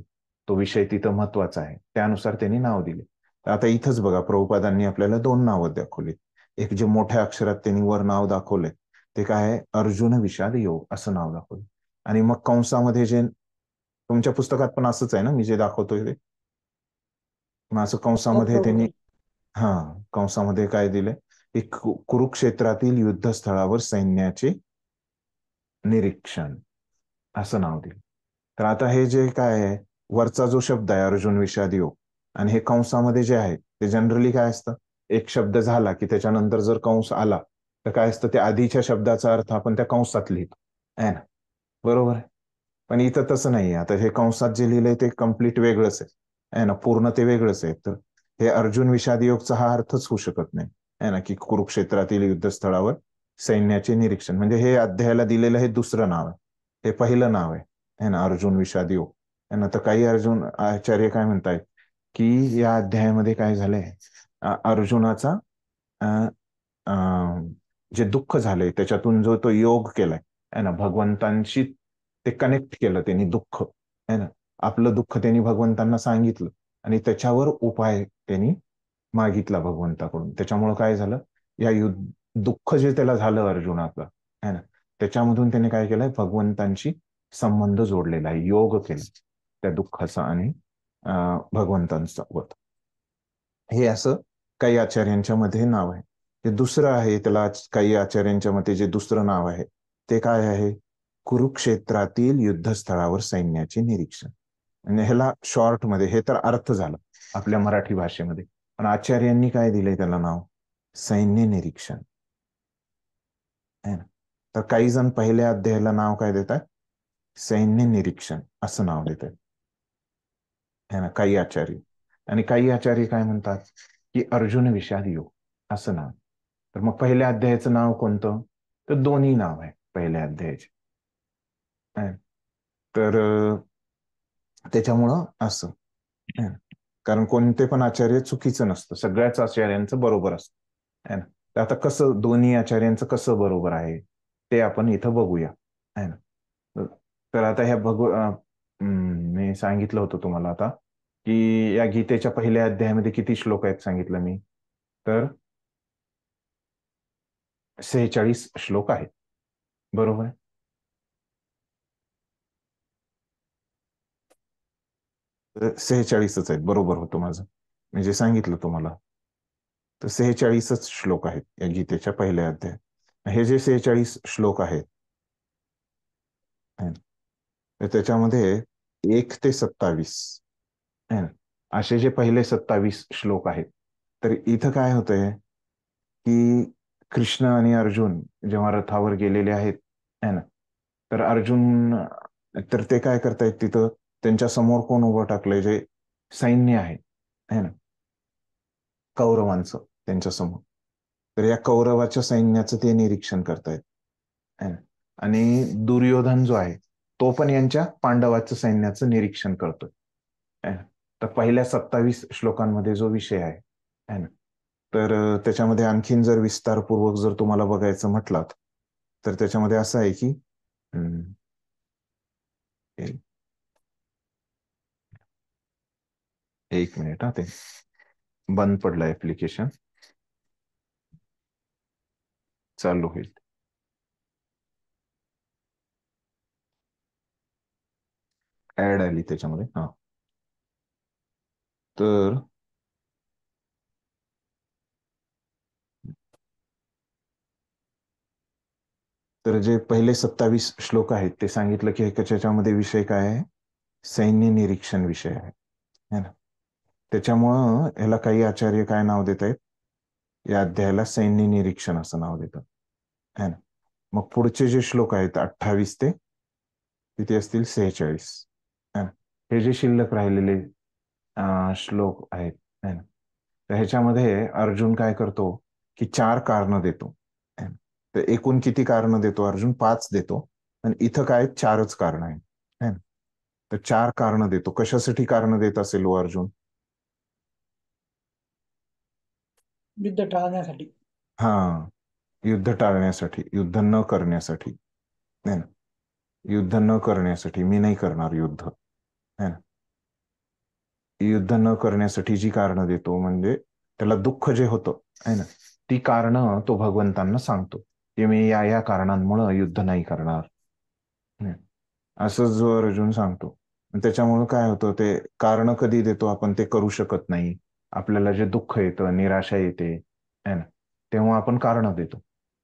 तो विषय तिथं महत्वाचा आहे, त्यानुसार त्यांनी नाव दिले. तर आता इथंच बघा, प्रभुपादांनी आपल्याला दोन नावं दाखवली. एक जे मोठ्या अक्षरात त्यांनी वर नाव दाखवलंय ते काय आहे, अर्जुन विषाद योग असं नाव दाखवलं. आणि मग कंसामध्ये जे तुमच्या पुस्तकात पण असंच आहे ना, मी जे दाखवतोय ते, मग असं हो कंसामध्ये त्यांनी, प्रभू. हा, कंसामध्ये काय दिलंय, की कुरुक्षेत्रातील युद्धस्थळावर सैन्याचे निरीक्षण असं नाव दिलं. तर आता हे जे काय आहे, वरचा जो शब्द आहे अर्जुन विषाद योग, आणि हे कंसामध्ये जे आहे ते जनरली काय असतं, एक शब्द झाला की त्याच्यानंतर जर कंस आला तर काय असतं, त्या आधीच्या शब्दाचा अर्थ आपण त्या कंसात लिहितो, आहे ना, बरोबर आहे. पण इथं तसं नाही. आता हे कंसात जे लिहिलंय ते कम्प्लीट वेगळंच आहे ना, पूर्ण ते वेगळंच आहे. तर हे अर्जुन विषाद योगचा हा अर्थच होऊ शकत नाही, आहे ना, की कुरुक्षेत्रातील युद्धस्थळावर सैन्याचे निरीक्षण, म्हणजे हे अध्यायाला दिलेलं हे दुसरं नाव आहे, हे पहिलं नाव आहे ना, अर्जुन विषाद योग, आहे ना. तर काही अर्जुन आचार्य काय म्हणतायत की या अध्यायामध्ये काय झालंय, अर्जुनाचा जे दुःख झालंय त्याच्यातून जो तो योग केलाय, है ना, भगवंतांशी ते कनेक्ट केलं त्यांनी दुःख, है ना, आपलं दुःख त्यांनी भगवंतांना सांगितलं आणि त्याच्यावर उपाय त्यांनी मागितला भगवंताकडून. त्याच्यामुळं काय झालं, या दुःख जे त्याला झालं अर्जुनाचं, है ना, त्याच्यामधून त्याने काय केलंय, भगवंतांशी संबंध जोडलेला आहे, योग केला त्या दुःखाचा आणि भगवंतांसोबत. हे असं काही आचार्यांच्या मध्ये नाव आहे. ते दुसरं आहे, त्याला काही आचार्यांच्या मते जे दुसरं नाव आहे ते काय आहे, कुरुक्षेत्रातील युद्धस्थळावर सैन्याचे निरीक्षण. म्हणजे ह्याला शॉर्ट मध्ये हे तर अर्थ झालं आपल्या मराठी भाषेमध्ये, पण आचार्यांनी काय दिलंय त्याला नाव, सैन्य निरीक्षण, है ना. तर काही जण पहिल्या अध्यायाला नाव काय देतात, सैन्य निरीक्षण असं नाव देतात, है ना, काही आचार्य. आणि काही आचार्य काय म्हणतात की अर्जुन विषाद योग असं नाव. तर मग पहिल्या अध्यायाचं नाव कोणतं, तर दोन्ही नाव आहे पहिल्या अध्यायाचे, तर त्याच्यामुळं असं, कारण कोणते पण आचार्य चुकीचं नसतं, सगळ्याच आचार्यांचं बरोबर असतं, है ना. तर आता कसं दोन्ही आचार्यांचं कसं बरोबर आहे ते आपण इथं बघूया, है ना. तर आता ह्या मी सांगितलं होतं तुम्हाला आता की या गीतेच्या पहिल्या अध्यायामध्ये किती श्लोक आहेत सांगितलं मी, तर 46 श्लोक आहेत, बरोबर आहे. 46च आहेत, बरोबर होतं माझं, म्हणजे सांगितलं तुम्हाला. तर 46च श्लोक आहेत या गीतेच्या पहिल्या अध्यायात. हे जे 46 श्लोक आहेत तर त्याच्यामध्ये 1 ते 27 असे जे पहिले 27 श्लोक आहेत तर इथं काय होतंय की कृष्ण आणि अर्जुन जेव्हा रथावर गेलेले आहेत है ना, तर अर्जुन तर ते काय करतायत तिथं, त्यांच्या समोर कोण उभं टाकलंय, जे सैन्य आहे है ना, कौरवांचं त्यांच्या समोर. तर या कौरवाच्या सैन्याचं ते निरीक्षण करतायत है ना. आणि दुर्योधन जो आहे तो पण यांच्या पांडवाचं सैन्याचं निरीक्षण करतोय है ना. तर पहिल्या 27 श्लोकांमध्ये जो विषय आहे है ना, तर त्याच्यामध्ये आणखीन जर विस्तारपूर्वक जर तुम्हाला बघायचं म्हटलात तर त्याच्यामध्ये असं आहे की एक मिनिट हा, ते बंद पडलं ऍप्लिकेशन, चालू होईल. ऍड आली त्याच्यामध्ये. हा, तर जे पहिले 27 श्लोक आहेत ते सांगितलं की त्याच्यामध्ये विषय काय आहे, सैन्य निरीक्षण विषय आहे है ना. त्याच्यामुळं ह्याला काही आचार्य काय नाव देत आहेत, या अध्यायाला सैन्य निरीक्षण असं नाव देतात है ना. मग पुढचे जे श्लोक आहेत 28 ते किती असतील 46 है ना, हे जे शिल्लक राहिलेले श्लोक आहेत है ना, तर ह्याच्यामध्ये अर्जुन काय करतो की 4 कारणं देतो. तर एकूण किती कारणं देतो अर्जुन, 5 देतो, आणि इथं काय 4च कारणं आहेत है ना. तर 4 कारणं देतो. कशासाठी कारणं देत असेल हो अर्जुन? युद्ध टाळण्यासाठी. हा, युद्ध टाळण्यासाठी, युद्ध न करण्यासाठी है ना. युद्ध न करण्यासाठी, मी नाही करणार युद्ध है ना. युद्ध न करण्यासाठी जी कारणं देतो, म्हणजे त्याला दुःख जे होतं है ना, ती कारणं तो भगवंतांना सांगतो की मी या या कारणांमुळे युद्ध नाही करणार असं जो अर्जुन सांगतो. त्याच्यामुळे काय होतं, ते कारण कधी देतो आपण, ते करू शकत नाही, आपल्याला जे दुःख येतं, निराशा येते है ना, तेव्हा आपण कारण देतो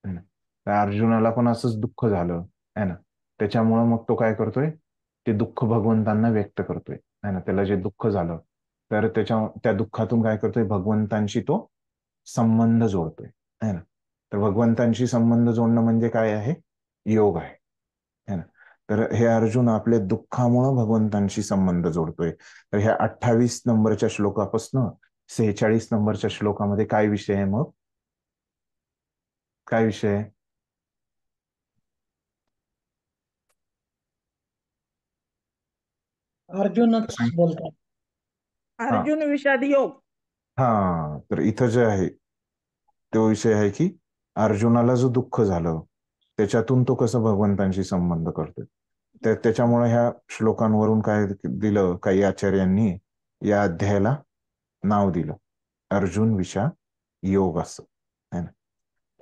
है ना. तर अर्जुनाला पण असंच दुःख झालं है ना, त्याच्यामुळं मग तो काय करतोय, ते दुःख भगवंतांना व्यक्त करतोय है ना. त्याला जे दुःख झालं तर त्या दुःखातून काय करतोय, भगवंतांशी तो संबंध जोडतोय है ना. तर भगवंतांशी संबंध जोडणं म्हणजे काय आहे, योग आहे है ना. तर हे अर्जुन आपल्या दुःखामुळे भगवंतांशी संबंध जोडतोय. तर ह्या 28 नंबरच्या श्लोकापासून 46 नंबरच्या श्लोकामध्ये काय विषय आहे, मग काय विषय आहे? अर्जुनच बोलतात. हा अर्जुन विषाद योग. हा, तर इथं जे आहे तो विषय आहे की अर्जुनाला जो दुःख झालं त्याच्यातून तो कसं भगवंतांशी संबंध करतोय. त्याच्यामुळे ह्या श्लोकांवरून काय दिलं, काही आचार्यांनी या अध्यायाला नाव दिलं अर्जुन विषा योग असं है ना.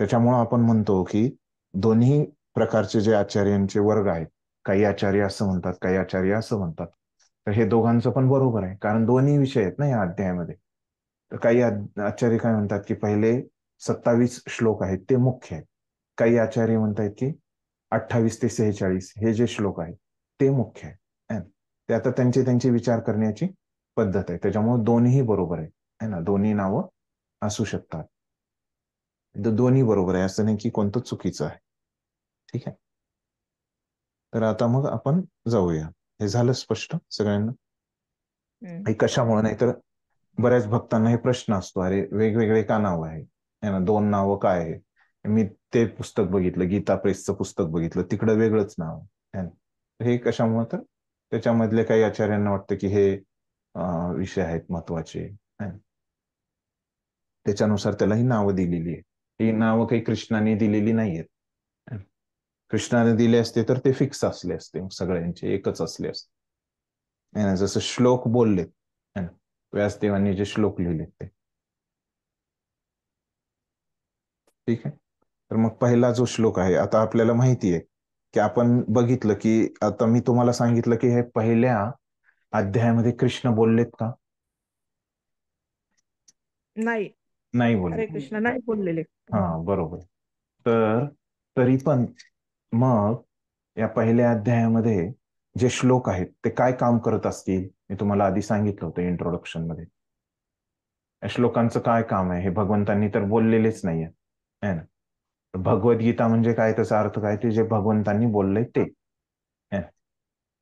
त्याच्यामुळं आपण म्हणतो की दोन्ही प्रकारचे जे आचार्यांचे वर्ग आहेत, काही आचार्य असं म्हणतात, काही आचार्य असं म्हणतात, तर हे दोघांचं पण बरोबर आहे, कारण दोन्ही विषय आहेत ना या अध्यायामध्ये. तर काही आचार्य काय म्हणतात की पहिले 27 श्लोक आहेत ते मुख्य आहेत, काही आचार्य म्हणतात की 28 ते 46 हे जे श्लोक आहेत ते मुख्य आहे. ते आता त्यांची विचार करण्याची पद्धत आहे, त्याच्यामुळे दोन्ही बरोबर आहे ना, दोन्ही नावं असू शकतात. दोन्ही बरोबर आहे, असं नाही की कोणतं चुकीचं आहे. ठीक आहे, तर आता मग आपण जाऊया. हे झालं स्पष्ट सगळ्यांना? हे कशामुळे, नाही तर बऱ्याच भक्तांना हे प्रश्न असतो, अरे वेगवेगळे का नाव आहे ना, 2 नावं काय आहे. मी ते पुस्तक बघितलं, गीता प्रेसचं पुस्तक बघितलं, तिकडं वेगळंच नाव आहे. हे कशामुळे, तर त्याच्यामधले काही आचार्यांना वाटतं की हे विषय आहेत महत्वाचे, त्याच्यानुसार त्याला ही नावं दिलेली आहे. ही नावं काही कृष्णाने दिलेली नाहीयेत. कृष्णाने दिले असते तर ते फिक्स असले असते, सगळ्यांचे एकच असले असते. जसं श्लोक बोललेत व्यासदेवांनी जे श्लोक लिहिलेत ते. ठीक आहे, तर मग पहिला जो श्लोक आहे, आता आपल्याला माहिती आहे की आपण बघितलं की आता मी तुम्हाला सांगितलं की हे पहिल्या अध्यायामध्ये कृष्ण बोललेत का? नाही, नाही बोलले. हरे कृष्ण नाही बोललेले. हा, बरोबर. तर तरी पण मग या पहिल्या अध्यायामध्ये जे श्लोक आहेत ते काय काम करत असतील, मी तुम्हाला आधी सांगितलं होतं इंट्रोडक्शन मध्ये या श्लोकांचं काय काम आहे हे भगवंतांनी तर बोललेलेच नाहीये, है ना. भगवद्गीता म्हणजे काय, त्याचा अर्थ काय, ते जे भगवंतांनी बोललंय ते, है ना.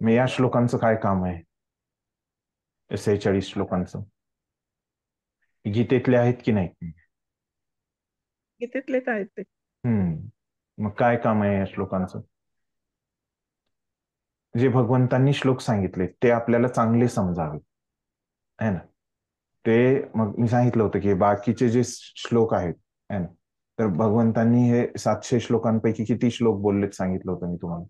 मग या श्लोकांचं काय काम आहे, 46 श्लोकांचं, गीतेतले आहेत की नाही? गीतेतलेच आहेत ते. मग काय काम आहे या श्लोकांचं? जे भगवंतांनी श्लोक सांगितले ते आपल्याला चांगले समजावे, है ना. ते मग मी सांगितलं होतं की बाकीचे जे श्लोक आहेत, है ना, तर भगवंतांनी हे 700 श्लोकांपैकी किती श्लोक बोललेत सांगितलं होतं मी तुम्हाला?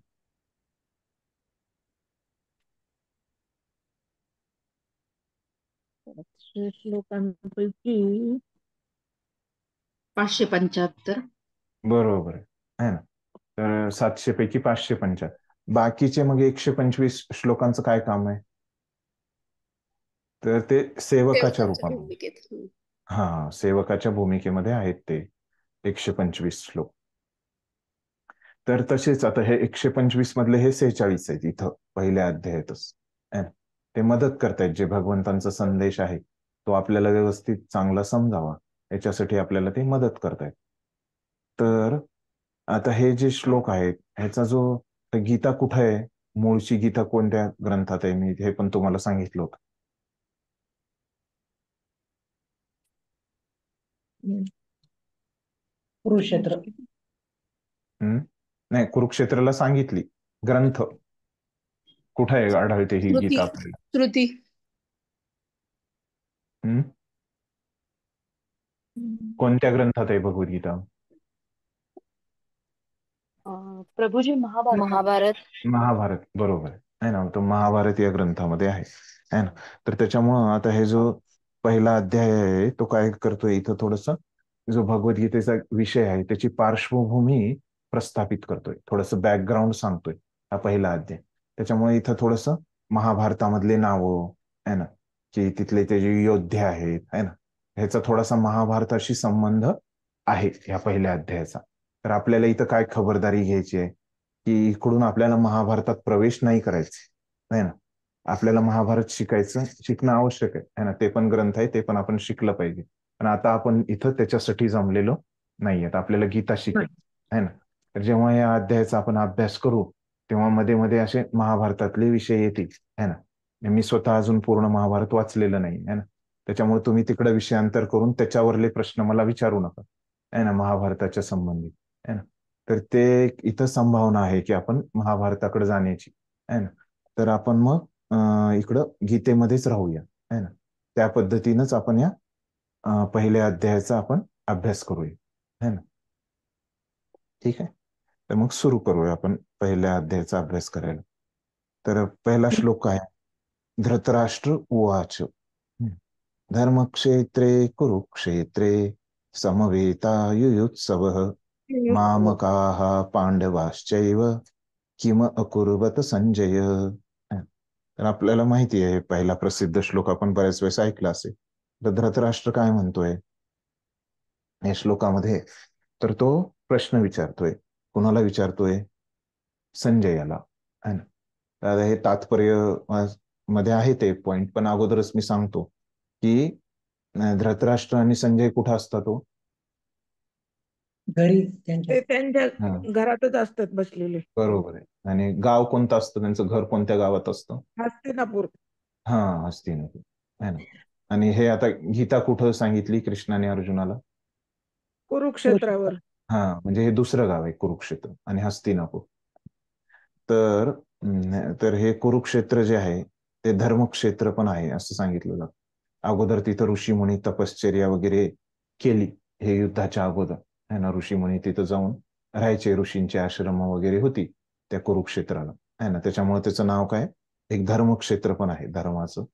श्लोकांपैकी 575. बरोबर आहे ना. तर 700 पैकी 575. बाकीचे मग 125 श्लोकांचं काय काम आहे? तर ते सेवकाच्या रूपामध्ये, हा, सेवकाच्या भूमिकेमध्ये आहेत ते 125 श्लोक. तर तसेच आता हे 125 मधले हे 46 आहेत इथं पहिल्या अध्यायातच, ते मदत करतायत. जे भगवंतांचा संदेश आहे तो आपल्याला व्यवस्थित चांगला समजावा याच्यासाठी आपल्याला ते मदत करतायत. तर आता हे जे श्लोक आहेत ह्याचा जो गीता कुठे आहे, मूळची गीता कोणत्या ग्रंथात आहे, मी हे पण तुम्हाला सांगितलं होतं. कुरुक्षेत्र. नाही, कुरुक्षेत्राला सांगितली, ग्रंथ कुठे आहे आढळते ही गीता आपल्याला? श्रुती. कोणत्या ग्रंथात आहे भगवद्गीता? प्रभूजी महाभारत. महाभारत, बरोबर आहे ना. तो महाभारत या ग्रंथामध्ये आहे ना. तर त्याच्यामुळं आता हे जो पहिला अध्याय आहे तो काय करतोय, इथं थोडस जो भगवद्गीतेचा विषय आहे त्याची पार्श्वभूमी प्रस्थापित करतोय, थोडस बॅकग्राऊंड सांगतोय हा पहिला अध्याय. त्याच्यामुळे इथं थोडस महाभारतामधले नावं आहे ना, की तिथले ते जे योद्धे आहेत, है ना, ह्याचा थोडासा महाभारताशी संबंध आहे या पहिल्या अध्यायाचा. तर आपल्याला इथं काय खबरदारी घ्यायची आहे की इकडून आपल्याला महाभारतात प्रवेश नाही करायचा, है ना. आपल्याला महाभारत शिकणं आवश्यक आहे ना. ते पण ग्रंथ आहे, ते पण आपण शिकलं पाहिजे. पण आता आपण इथं त्याच्यासाठी जमलेलो नाहीये, आपल्याला गीता शिकायची आहे ना. तर जेव्हा या अध्यायाचा आपण अभ्यास करू तेव्हा मध्ये मध्ये असे महाभारतातले विषय येतील, है ना. मी स्वतः अजून पूर्ण महाभारत वाचलेलं नाही, है ना. त्याच्यामुळे तुम्ही तिकडे विषयांतर करून त्याच्यावरले प्रश्न मला विचारू नका, है ना, महाभारताच्या संबंधित, है ना. तर ते इथं संभावना आहे की आपण महाभारताकडे जाण्याची, है ना. तर आपण मग इकडं गीतेमध्येच राहूया, है ना. त्या पद्धतीनंच आपण या पहिल्या अध्यायाचा आपण अभ्यास करूया, है ना. ठीक आहे. तर मग सुरू करूया आपण पहिल्या अध्यायाचा अभ्यास करायला. तर पहिला श्लोक आहे, धृतराष्ट्र उवाच धर्मक्षेत्रे कुरुक्षेत्रे समवेतायुयुत्सवः मामकाः पांडवाश्चैव किम अकुर्वत संजय. तर आपल्याला माहिती आहे पहिला प्रसिद्ध श्लोक आपण बऱ्याच वेळेस ऐकला असेल. तर धृतराष्ट्र काय म्हणतोय या श्लोकामध्ये, तर तो प्रश्न विचारतोय. कुणाला विचारतोय? संजयाला, है ना. तर हे तात्पर्य मध्ये आहे ते पॉइंट, पण अगोदरच मी सांगतो की धृतराष्ट्र आणि संजय कुठं असतात? तो घरी ते त्यांच्या. त्यांच्या घरातच असतात बसलेले. बरोबर आहे. आणि गाव कोणतं असतं त्यांचं? घर कोणत्या गावात असतं? हस्तिनापूर. हा, हस्तिनापूर, है ना. आणि हे आता गीता कुठं सांगितली कृष्णाने अर्जुनाला? कुरुक्षेत्रावर. हा, म्हणजे हे दुसरं गाव आहे कुरुक्षेत्र आणि हस्तिनापूर. तर तर हे कुरुक्षेत्र जे आहे ते धर्मक्षेत्र पण आहे असं सांगितलं जातं. अगोदर तिथं ऋषीमुनी तपश्चर्या वगैरे केली, हे युद्धाच्या अगोदर, है ना. ऋषीमुनी तिथं जाऊन राहायचे, ऋषींचे आश्रम वगैरे होती त्या कुरुक्षेत्राला, है ना. त्याच्यामुळे त्याचं नाव काय, एक धर्मक्षेत्र पण आहे, धर्माचं.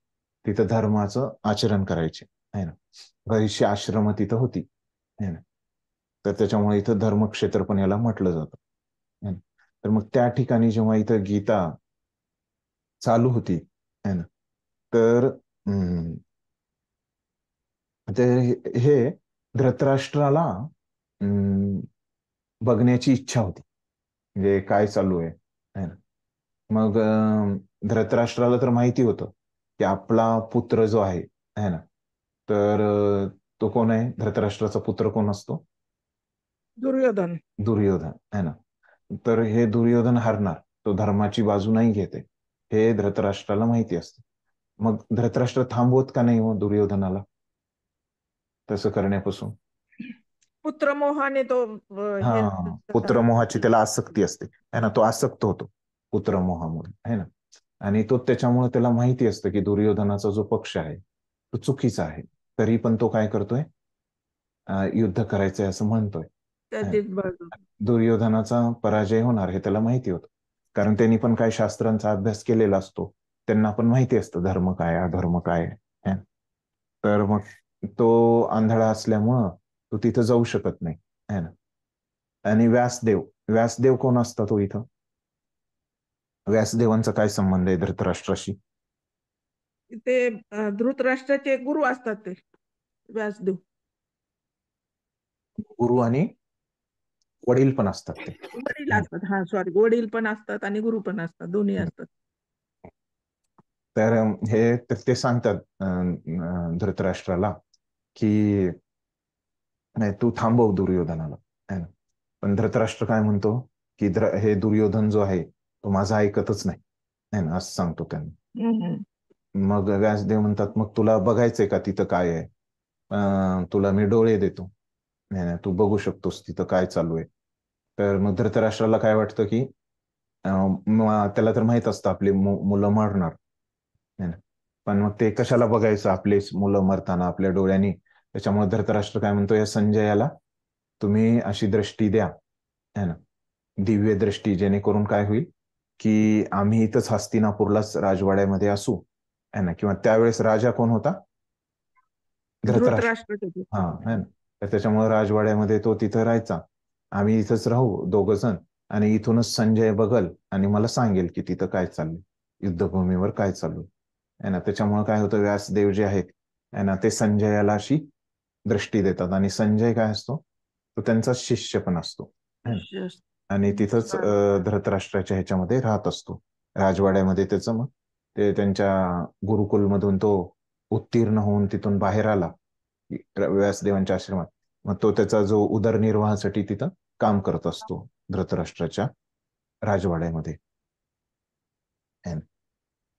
तिथं धर्माचं आचरण करायचे, है ना. बरीचशी आश्रम तिथं होती, है ना. तर त्याच्यामुळे इथं धर्मक्षेत्र पण याला म्हटलं जातं, है ना. तर मग त्या ठिकाणी जेव्हा इथं गीता चालू होती, है ना, तर हे धृतराष्ट्राला बघण्याची इच्छा होती, म्हणजे काय चालू आहे, है ना. मग धृतराष्ट्राला तर माहिती होतं की आपला पुत्र जो आहे, है ना, तर तो कोण आहे? धृतराष्ट्राचा पुत्र कोण असतो? दुर्योधन. दुर्योधन आहे ना. तर हे दुर्योधन हारणार, तो धर्माची बाजू नाही घेते, हे धृतराष्ट्राला माहिती असतं. मग धृतराष्ट्र थांबवत का नाही हो दुर्योधनाला तसं करण्यापासून? पुत्रमोहाने तो हे हा, पुत्रमोहाची त्याला आसक्ती असते है ना, तो आसक्त होतो पुत्रमोहामुळे है ना. आणि तो त्याच्यामुळे त्याला माहिती असतं की दुर्योधनाचा जो पक्ष आहे तो चुकीचा आहे, तरी पण तो काय करतोय? युद्ध करायचंय असं म्हणतोय. त्याचीच बाजू. दुर्योधनाचा पराजय होणार हे त्याला माहिती होतं, कारण त्यांनी पण काय शास्त्रांचा अभ्यास केलेला असतो, त्यांना पण माहिती असतं धर्म काय अधर्म काय आहे. तर मग तो आंधळा असल्यामुळं तो तिथं जाऊ शकत नाही है ना. आणि व्यासदेव, व्यासदेव कोण असतात तो इथं? व्यासदेवांचा काय संबंध आहे धृतराष्ट्राशी? ते धृतराष्ट्राचे गुरु असतात ते व्यासदेव. गुरु आणि वडील पण असतात ते. वडील असतात, हा सॉरी, वडील पण असतात आणि गुरु पण असतात, दोन्ही असतात. तर हे ते सांगतात धृतराष्ट्राला की नाही, तू थांबव दुर्योधनाला है ना. पण धृतराष्ट्र काय म्हणतो की हे दुर्योधन जो आहे तो माझा ऐकतच नाही है ना, असं सांगतो त्यांना. मग व्यासदेव म्हणतात, मग तुला बघायचंय का तिथं काय आहे? तुला मी डोळे देतो, तू बघू शकतोस तिथं काय चालू आहे. तर मग धृतराष्ट्राला काय वाटतं की त्याला तर माहित असतं आपली मुलं मरणार है ना, पण मग ते कशाला बघायचं आपले मुलं मरताना आपल्या डोळ्यांनी. त्याच्यामुळे धृतराष्ट्र काय म्हणतो, या संजयाला तुम्ही अशी दृष्टी द्या है ना, दिव्य दृष्टी, जेणेकरून काय होईल की आम्ही इथंच हस्तिनापूरलाच राजवाड्यामध्ये असू है ना. किंवा त्यावेळेस राजा कोण होता? धृतराष्ट्र. धृतराष्ट्र. हा है ना. तर त्याच्यामुळे राजवाड्यामध्ये तो तिथं राहायचा, आम्ही इथंच राहू दोघ जण, आणि इथूनच संजय बघल आणि मला सांगेल की तिथं काय चाललंय, युद्धभूमीवर काय चालू आहे ना. त्याच्यामुळे काय होतं, व्यासदेव जे आहेत है ना, ते संजयाला अशी दृष्टी देतात, आणि संजय काय असतो, तो त्यांचा शिष्य पण असतो है ना. आणि तिथंच धृतराष्ट्राच्या ह्याच्यामध्ये राहत असतो राजवाड्यामध्ये. त्याचं मग ते त्यांच्या गुरुकुलमधून तो उत्तीर्ण होऊन तिथून बाहेर आला व्यासदेवांच्या आश्रमात, मग तो त्याचा जो उदरनिर्वाहासाठी तिथं काम करत असतो धृतराष्ट्राच्या राजवाड्यामध्ये.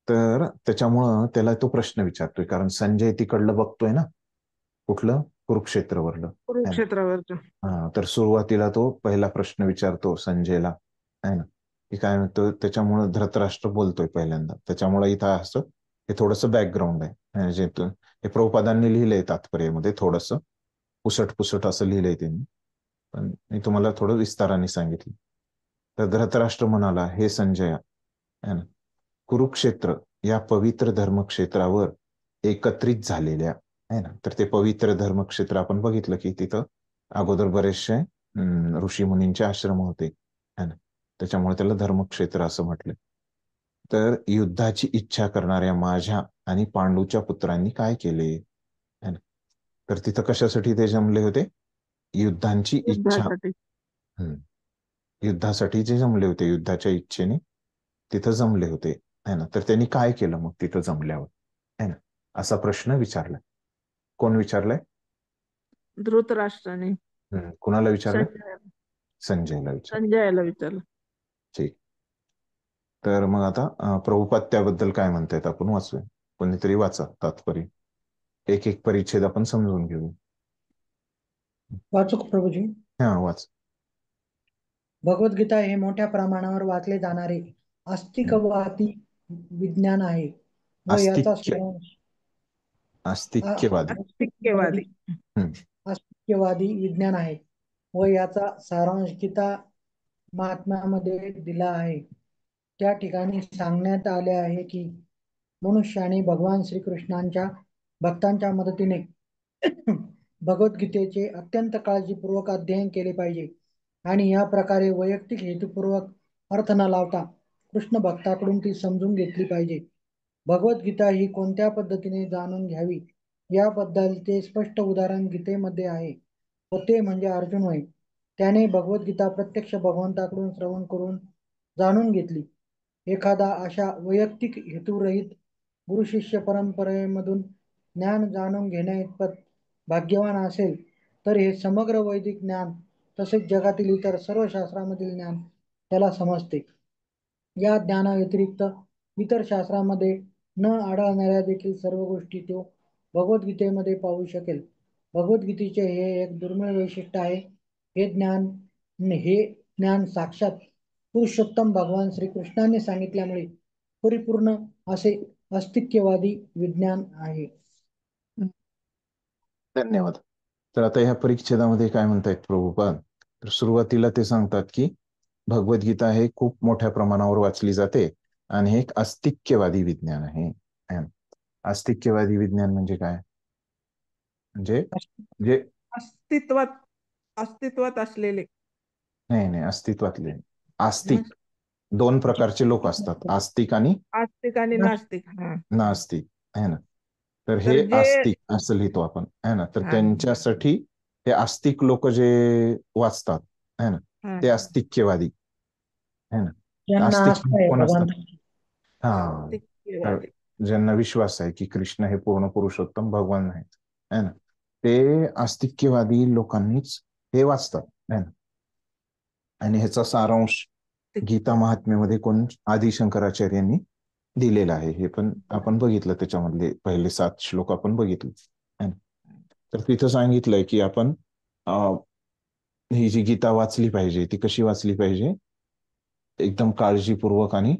तर त्याच्यामुळं त्याला तो प्रश्न विचारतोय, कारण संजय तिकडलं बघतोय ना, कुठलं? कुरुक्षेत्रवरलं. कुरुक्षेत्रावरचं. तर सुरुवातीला तो पहिला प्रश्न विचारतो संजयला आहे ना, की काय म्हणतो. त्याच्यामुळे धृतराष्ट्र बोलतोय पहिल्यांदा. त्याच्यामुळे इथं असं हे थोडंसं बॅकग्राऊंड आहे, जे हे प्रभुपादांनी लिहिलंय तात्पर्यामध्ये, थोडंसं पुसट पुसट असं लिहिलंय त्यांनी, पण मी तुम्हाला थोडं विस्ताराने सांगितलं. तर धृतराष्ट्र म्हणाला, हे संजया है ना, कुरुक्षेत्र या पवित्र धर्मक्षेत्रावर एकत्रित झालेल्या आहे ना. तर ते पवित्र धर्मक्षेत्र आपण बघितलं की तिथं अगोदर बरेचसे ऋषी मुनींचे आश्रम होते है ना, त्याच्यामुळे त्याला धर्मक्षेत्र असं म्हटलं. तर युद्धाची इच्छा करणाऱ्या माझ्या आणि पांडूच्या पुत्रांनी काय केले है ना. तर तिथं कशासाठी ते जमले होते? युद्धांची इच्छा. युद्धासाठी. युद्धासाठी जे जमले होते, युद्धाच्या इच्छेने तिथं जमले होते है ना. तर त्यांनी काय केलं मग तिथं जमल्यावर है ना, असा प्रश्न विचारलाय. कोण विचारलाय? धृतराष्ट्राने. कुणाला विचारलं? संजयाला. संजयला विचारलं. संजयाला विचारलं. ठीक. तर मग आता प्रभुपाद त्याबद्दल काय म्हणतायत आपण वाचूया. कोणीतरी वाचा तात्पर्य, एक एक परिच्छेद आपण समजून घेऊ. वाचू का प्रभूजी? हा, वाच. भगवद्गीता हे मोठ्या प्रमाणावर वाचले जाणारे आस्तिकवादी विज्ञान आहे व याचा आस्तिक्य, आस्तिक्यवादी. आस्तिक्यवादी. आस्तिक्यवादी विज्ञान आहे व याचा सारांश गीता महात्म्यामध्ये दिला आहे. त्या ठिकाणी सांगण्यात आले आहे की मनुष्याने भगवान श्रीकृष्णांच्या भक्तांच्या मदतीने भगवद्गीतेचे अत्यंत काळजीपूर्वक अध्ययन केले पाहिजे आणि या प्रकारे वैयक्तिक हेतुपूर्वक अर्थ न लावता कृष्ण भक्ताकडून ती समजून घेतली पाहिजे. भगवद्गीता ही कोणत्या पद्धतीने जाणून घ्यावी याबद्दलचे स्पष्ट उदाहरण गीतेमध्ये आहे व ते म्हणजे अर्जुन होय. त्याने भगवद्गीता प्रत्यक्ष भगवंताकडून श्रवण करून जाणून घेतली. एखादा अशा वैयक्तिक हेतुरहित गुरु शिष्य परंपरेमधून ज्ञान जाणून घेण्याइतपत भाग्यवान असेल तर हे समग्र वैदिक ज्ञान तसेच जगातील इतर सर्व शास्त्रामधील ज्ञान त्याला समजते. या ज्ञानाव्यतिरिक्त इतर शास्त्रामध्ये न आढळणाऱ्या देखील सर्व गोष्टी तो भगवद्गीतेमध्ये पाहू शकेल. भगवद्गीतेचे हे एक दुर्मिळ वैशिष्ट्य आहे. हे ज्ञान साक्षात पुरुषोत्तम भगवान श्रीकृष्णाने सांगितल्यामुळे परिपूर्ण असे अस्तिक्यवादी विज्ञान आहे. धन्यवाद. तर आता ह्या परिच्छेदामध्ये काय म्हणतायत प्रभुपाद, तर सुरुवातीला ते सांगतात की भगवद्गीता हे खूप मोठ्या प्रमाणावर वाचली जाते आणि हे एक अस्तिक्यवादी विज्ञान आहे. अस्तिक्यवादी विज्ञान म्हणजे काय? म्हणजे जे अस्तित्वात अस्तित्वात असलेले. नाही अस्तित्वातले. आस्तिक दोन प्रकारचे लोक असतात, आस्तिक आणि आस्तिक आणि नास्तिक. हा. नास्तिक आहे ना. तर तर हे जे आस्तिक असं लिहितो आपण आहे ना. तर हा. त्यांच्यासाठी हे आस्तिक लोक जे वाचतात आहे ना, हा. ते आस्तिक्यवादी आहे ना. ज्यांना आस्तिक आस्था आहे कोण असतात? भगवंताची. हा, तर आस्तिकवादी. ज्यांना विश्वास आहे की कृष्ण हे पूर्ण पुरुषोत्तम भगवान आहेत है ना, ते आस्तिक्यवादी लोकांनीच हे वाचतात है ना. आणि ह्याचा सारांश गीता महात्म्यामध्ये कोण आदि शंकराचार्यांनी दिलेला आहे. हे पण आपण बघितलं, त्याच्यामधले पहिले 7 श्लोक आपण बघितले है ना. तर तिथं सांगितलंय की आपण ही जी गीता वाचली पाहिजे ती कशी वाचली पाहिजे, एकदम काळजीपूर्वक आणि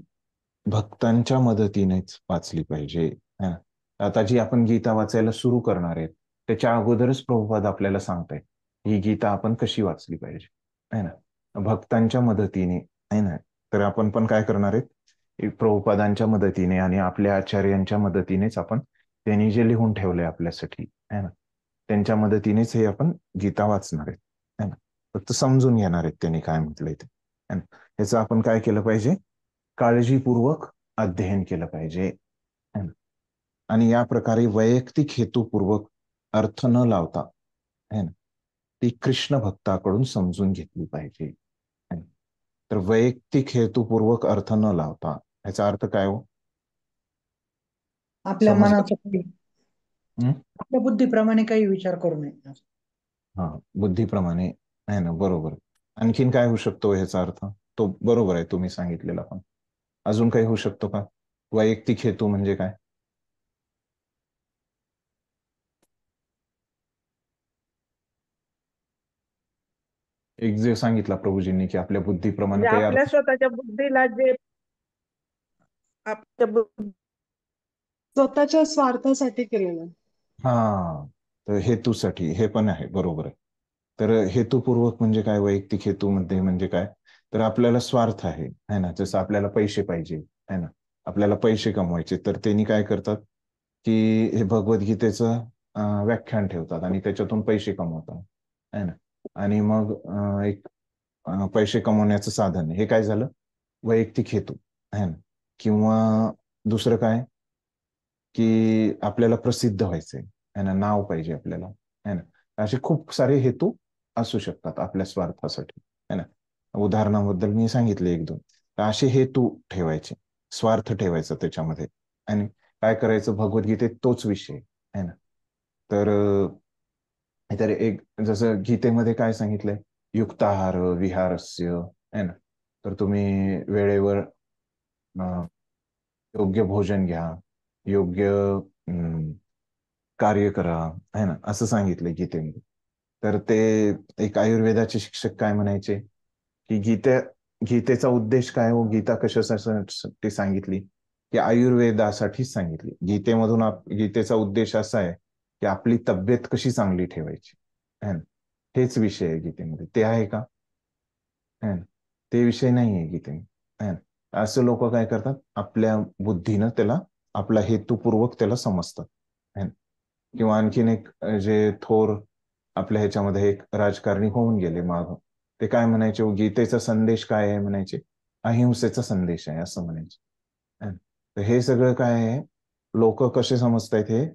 भक्तांच्या मदतीनेच वाचली पाहिजे है ना. आता जी आपण गीता वाचायला सुरू करणार आहेत त्याच्या अगोदरच प्रभुपाद आपल्याला सांगताय ही गीता आपण कशी वाचली पाहिजे है ना, भक्तांच्या मदतीने है ना. तर आपण पण काय करणार आहेत, प्रभुपादांच्या मदतीने आणि आपल्या आचार्यांच्या मदतीनेच आपण त्यांनी जे लिहून ठेवलंय आपल्यासाठी है ना, त्यांच्या मदतीनेच हे आपण गीता वाचणार आहेत है ना. फक्त समजून घेणार आहेत त्यांनी काय म्हटलंय ते है ना. ह्याचं आपण काय केलं पाहिजे, काळजीपूर्वक अध्ययन केलं पाहिजे है ना. आणि या प्रकारे वैयक्तिक हेतुपूर्वक अर्थ न लावता है ना, ती कृष्ण भक्ताकडून समजून घेतली पाहिजे है ना. तर वैयक्तिक हेतुपूर्वक अर्थ न लावता ह्याचा अर्थ काय हो? आपल्या समज मनाचं काही आपल्या बुद्धीप्रमाणे काही विचार करू नये. हा, बुद्धीप्रमाणे आहे ना, बरोबर. आणखीन काय होऊ शकतो ह्याचा अर्थ? तो बरोबर आहे तुम्ही सांगितलेला, पण अजून काही होऊ शकतो का? वैयक्तिक हेतू म्हणजे काय? एक जे सांगितला प्रभूजींनी की आपल्या बुद्धीप्रमाणे म्हणजे काही आपल्या अर्थ. स्वतःच्या बुद्धीला जे आपल्या स्वतःच्या स्वार्थासाठी केलेलं. हा, तर हेतूसाठी हे पण आहे, बरोबर आहे. तर हेतुपूर्वक म्हणजे काय, वैयक्तिक हेतू मध्ये म्हणजे काय, तर आपल्याला स्वार्थ आहे ना, जसं आपल्याला पैसे पाहिजे आहे ना, आपल्याला पैसे कमवायचे, तर त्यांनी काय करतात की हे भगवद्गीतेचं व्याख्यान ठेवतात आणि त्याच्यातून पैसे कमवतात आहे ना. आणि मग एक पैसे कमवण्याचं साधन हे काय झालं, वैयक्तिक हेतू आहे ना. किंवा दुसरं काय की आपल्याला प्रसिद्ध व्हायचंय है ना, नाव पाहिजे आपल्याला है ना. असे खूप सारे हेतू असू शकतात आपल्या स्वार्थासाठी है ना. उदाहरणाबद्दल मी सांगितले 1-2. तर असे हेतू ठेवायचे, स्वार्थ ठेवायचा त्याच्यामध्ये आणि काय करायचं, भगवद्गीतेत तोच विषय है ना. तर एक जसं गीतेमध्ये काय सांगितलंय, युक्ताहार विहारस्य है ना. तर तुम्ही वेळेवर योग्य भोजन घ्या, योग्य कार्य करा है ना, असं सांगितलंय गीतेमध्ये. तर ते एक आयुर्वेदाचे शिक्षक काय म्हणायचे की गीतेचा उद्देश काय हो, गीता कशासाठी सांगितली, की आयुर्वेदासाठीच सांगितली. गीतेचा उद्देश असा आहे की आपली तब्येत कशी चांगली ठेवायची है ना, हेच विषय आहे गीतेमध्ये. ते आहे का? है ना, ते विषय नाही आहे गीतेमध्ये है ना. असं लोक काय करतात, आपल्या बुद्धीनं त्याला आपला हेतुपूर्वक त्याला समजतात है ना. किंवा आणखीन एक जे थोर आपल्या ह्याच्यामध्ये एक राजकारणी होऊन गेले माग, ते काय म्हणायचे, गीतेचा संदेश काय आहे म्हणायचे, अहिंसेचा संदेश आहे असं म्हणायचे. तर हे सगळं काय आहे, लोक कसे समजतायत हे,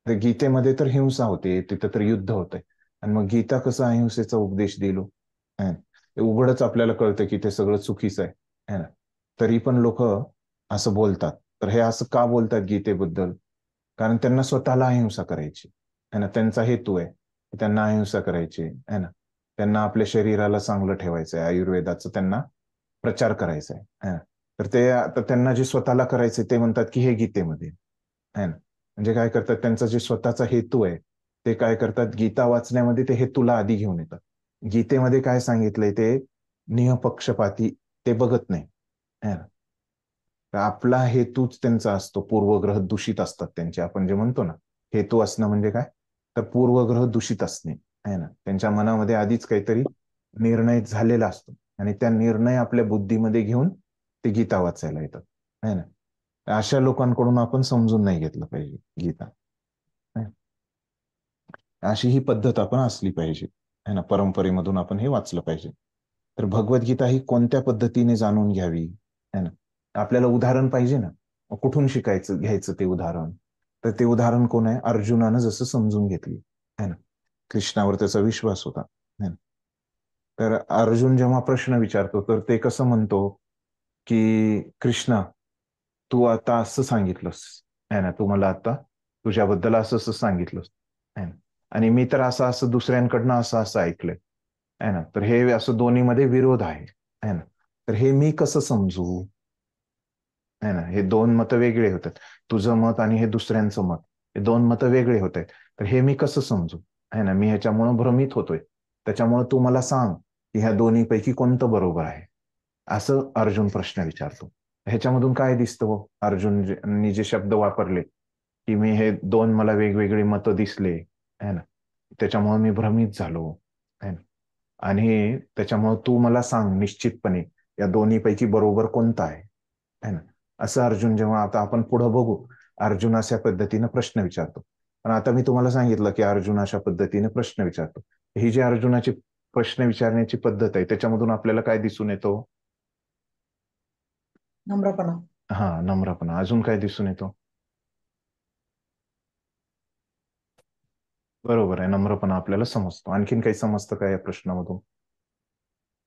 तर गीतेमध्ये तर हिंसा होते, तिथं तर युद्ध होतंय, आणि मग गीता कसं अहिंसेचा उपदेश दिलो है, उघडच आपल्याला कळतं की ते सगळं चुकीचं आहे ना. तरी पण लोक असं बोलतात. तर हे असं का बोलतात गीतेबद्दल, कारण त्यांना स्वतःला अहिंसा करायची है ना, त्यांचा हेतू आहे की त्यांना अहिंसा करायची है ना, त्यांना आपल्या शरीराला चांगलं ठेवायचं आहे, आयुर्वेदाचं त्यांना प्रचार करायचा आहे है ना. तर ते आता त्यांना जे स्वतःला करायचे ते म्हणतात की हे गीतेमध्ये है ना. म्हणजे काय करतात, त्यांचा जे स्वतःचा हेतू आहे ते काय करतात, गीता वाचण्यामध्ये ते हेतूला आधी घेऊन येतात. गीतेमध्ये काय सांगितलंय ते निःपक्षपाती ते बघत नाही है ना. तर आपला हेतूच त्यांचा असतो, पूर्वग्रह दूषित असतात त्यांचे. आपण जे म्हणतो ना हेतू असणं म्हणजे काय, तर पूर्वग्रह दूषित असणे आहे ना. त्यांच्या मनामध्ये आधीच काहीतरी निर्णय झालेला असतो आणि त्या निर्णय आपल्या बुद्धीमध्ये घेऊन ते गीता वाचायला येतात है ना. अशा लोकांकडून आपण समजून नाही घेतलं पाहिजे गीता. अशी ही पद्धत आपण असली पाहिजे है ना. परंपरेमधून आपण हे वाचलं पाहिजे. तर भगवद्गीता ही कोणत्या पद्धतीने जाणून घ्यावी है ना. आपल्याला उदाहरण पाहिजे ना, कुठून शिकायचं घ्यायचं ते उदाहरण. तर ते उदाहरण कोण आहे, अर्जुनानं जसं समजून घेतली है ना, कृष्णावर त्याचा विश्वास होता है ना. तर अर्जुन जेव्हा प्रश्न विचारतो तर ते कसं म्हणतो की कृष्णा तू आता असं सांगितलंस है ना, तू मला आता तुझ्याबद्दल असं असं सांगितलंस है ना, आणि मी तर असं असं दुसऱ्यांकडनं असं असं ऐकलंय है ना. तर हे असं दोन्हीमध्ये विरोध आहे है ना. तर हे मी कसं समजू है ना. हे दोन मतं वेगळे होतात, तुझं मत आणि हे दुसऱ्यांचं मत, हे दोन मतं वेगळे होत आहेत. तर हे मी कसं समजू है ना. मी ह्याच्यामुळं भ्रमित होतोय, त्याच्यामुळे तू मला सांग की ह्या दोन्हीपैकी कोणतं बरोबर आहे, असं अर्जुन प्रश्न विचारतो. ह्याच्यामधून काय दिसतं, अर्जुननी जे शब्द वापरले की मी हे दोन मला वेगवेगळी मतं दिसले है ना, त्याच्यामुळे मी भ्रमित झालो है ना, आणि त्याच्यामुळे तू मला सांग निश्चितपणे या दोन्हीपैकी बरोबर कोणतं आहे है ना. असं अर्जुन जेव्हा, आता आपण पुढं बघू, अर्जुन अशा पद्धतीने प्रश्न विचारतो. पण आता मी तुम्हाला सांगितलं की अर्जुन अशा पद्धतीने प्रश्न विचारतो. ही जी अर्जुनाची प्रश्न विचारण्याची पद्धत आहे त्याच्यामधून आपल्याला काय दिसून येतो, नम्रपणा. हा नम्रपणा. अजून काय दिसून येतो, बरोबर आहे, नम्रपणा आपल्याला समजतो. आणखीन काही समजतं का या प्रश्नामधून,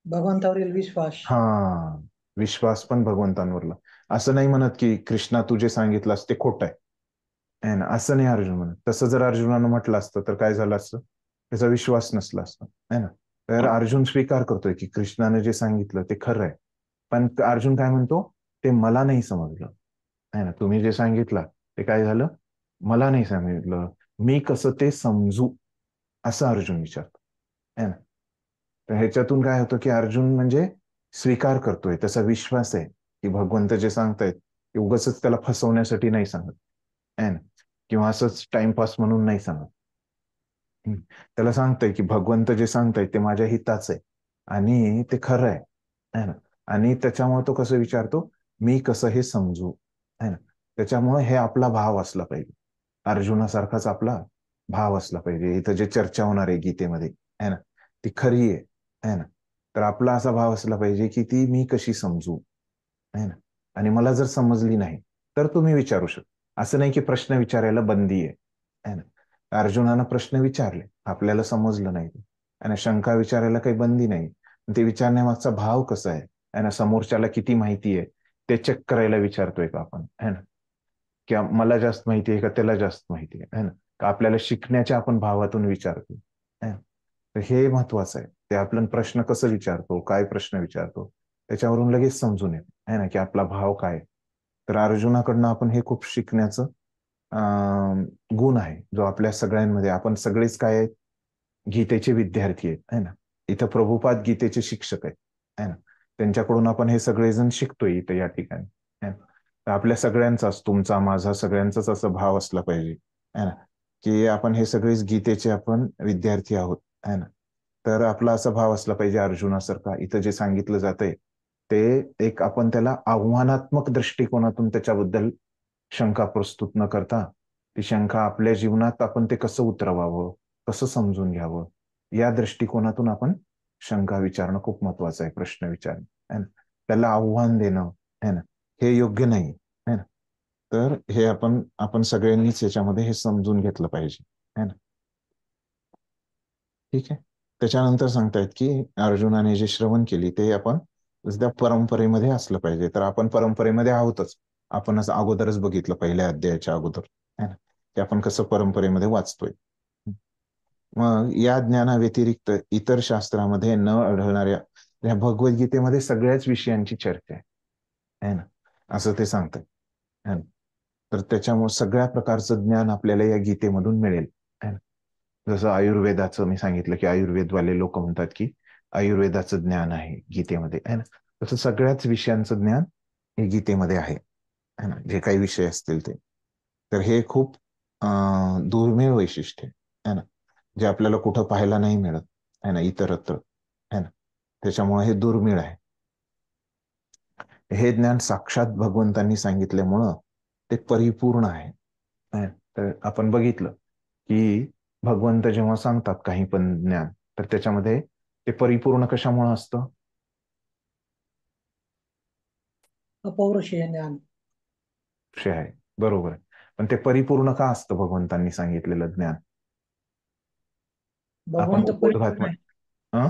भगवंतावरील विश्वास. हा विश्वास पण भगवंतांवरला. असं नाही म्हणत की कृष्णा तू जे सांगितलंस ते खोटं आहे ना, असं नाही अर्जुन म्हणत. तसं जर अर्जुनानं म्हटलं असतं तर काय झालं असतं, त्याचा विश्वास नसला असता है ना. तर अर्जुन स्वीकार करतोय की कृष्णाने जे सांगितलं ते खरं आहे. पण अर्जुन काय म्हणतो, ते मला नाही समजलं है ना. तुम्ही जे सांगितलं ते काय झालं, मला नाही सांगितलं, मी कसं ते समजू, असं अर्जुन विचारतो है ना. तर ह्याच्यातून काय होतं की अर्जुन म्हणजे स्वीकार करतोय, त्याचा विश्वास आहे की भगवंत जे सांगतायत ते उगाचच त्याला फसवण्यासाठी नाही सांगत है ना, किंवा असंच टाइमपास म्हणून नाही सांगत. त्याला सांगतंय की भगवंत जे सांगतायत ते माझ्या हिताच आहे आणि ते खरं आहे है ना. आणि त्याच्यामुळे तो कसं विचारतो, मी कसं हे समजू है ना. त्याच्यामुळे हे आपला भाव असला पाहिजे, अर्जुनासारखाच आपला भाव असला पाहिजे. इथं जे चर्चा होणार आहे गीतेमध्ये है ना, ती खरी आहे है ना. तर आपला असा भाव असला पाहिजे की ती मी कशी समजू है ना. आणि मला जर समजली नाही तर तुम्ही विचारू शकता. असं नाही की प्रश्न विचारायला बंदी आहे है ना. अर्जुनानं प्रश्न विचारले, आपल्याला समजलं नाही आणि शंका विचारायला काही बंदी नाही. ते विचारण्यामागचा भाव कसा आहे ना, समोरच्याला किती माहिती आहे ते चेक करायला विचारतोय का आपण है ना, किंवा मला जास्त माहिती आहे का त्याला जास्त माहिती आहे ना, का आपल्याला शिकण्याच्या आपण भावातून विचारतो है ना. तर हे महत्वाचं आहे, ते आपण प्रश्न कसं विचारतो, काय प्रश्न विचारतो त्याच्यावरून लगेच समजून येते है ना की आपला भाव काय. तर अर्जुनाकडनं आपण हे खूप शिकण्याचं गुण आहे जो आपल्या सगळ्यांमध्ये. आपण सगळेच काय आहेत, गीतेचे विद्यार्थी आहेत है ना. इथं प्रभुपाद गीतेचे शिक्षक आहेत है ना, त्यांच्याकडून आपण हे सगळेजण शिकतोय इथं या ठिकाणी है ना. तर आपल्या सगळ्यांचाच, तुमचा माझा सगळ्यांचाच असा भाव असला पाहिजे है ना की आपण हे सगळेच गीतेचे आपण विद्यार्थी आहोत है ना. तर आपला असा भाव असला पाहिजे अर्जुनासारखा. इथं जे सांगितलं जातंय ते एक आपण त्याला आव्हानात्मक दृष्टिकोनातून त्याच्याबद्दल शंका प्रस्तुत न करता, ती शंका आपल्या जीवनात आपण ते कसं उतरवावं, कसं समजून घ्यावं, या दृष्टिकोनातून आपण शंका विचारणं खूप महत्वाचं आहे. प्रश्न विचारणं है ना, त्याला आव्हान देणं है ना, हे योग्य नाही है ना. तर हे आपण आपण सगळ्यांनीच याच्यामध्ये हे समजून घेतलं पाहिजे है ना. ठीक आहे. त्याच्यानंतर सांगतायत की अर्जुनाने जे श्रवण केली ते आपण त्या परंपरेमध्ये असलं पाहिजे. तर आपण परंपरेमध्ये आहोतच, आपण असं अगोदरच बघितलं पहिल्या अध्यायाच्या अगोदर है ना. की आपण कसं परंपरेमध्ये वाचतोय. मग या ज्ञानाव्यतिरिक्त इतर शास्त्रामध्ये न आढळणाऱ्या या भगवद्गीतेमध्ये सगळ्याच विषयांची चर्चा आहे ना, असं ते सांगतात. है ना. तर त्याच्यामुळे सगळ्या प्रकारचं ज्ञान आपल्याला या गीतेमधून मिळेल. है ना. जसं आयुर्वेदाचं मी सांगितलं की आयुर्वेदवाले लोक म्हणतात की आयुर्वेदाचं ज्ञान आहे गीतेमध्ये, आहे ना. तसं सगळ्याच विषयांचं ज्ञान हे गीतेमध्ये आहे ना, जे काही विषय असतील ते. तर हे खूप दुर्मिळ वैशिष्ट्य आहे ना, जे आपल्याला कुठं पाहायला नाही मिळत आहे ना इतरत्र, आहे ना. त्याच्यामुळे हे दुर्मिळ आहे. हे ज्ञान साक्षात भगवंतांनी सांगितल्यामुळं ते परिपूर्ण आहे. तर आपण बघितलं की भगवंत जेव्हा सांगतात काही पण ज्ञान, तर त्याच्यामध्ये ते परिपूर्ण कशामुळे असतं? अपौरुषेय ज्ञान. आहे, बरोबर आहे. पण ते परिपूर्ण का असतं भगवंतांनी सांगितलेलं ज्ञान? आपण भगवंत उपोद्घात परिपूर्ण आहे.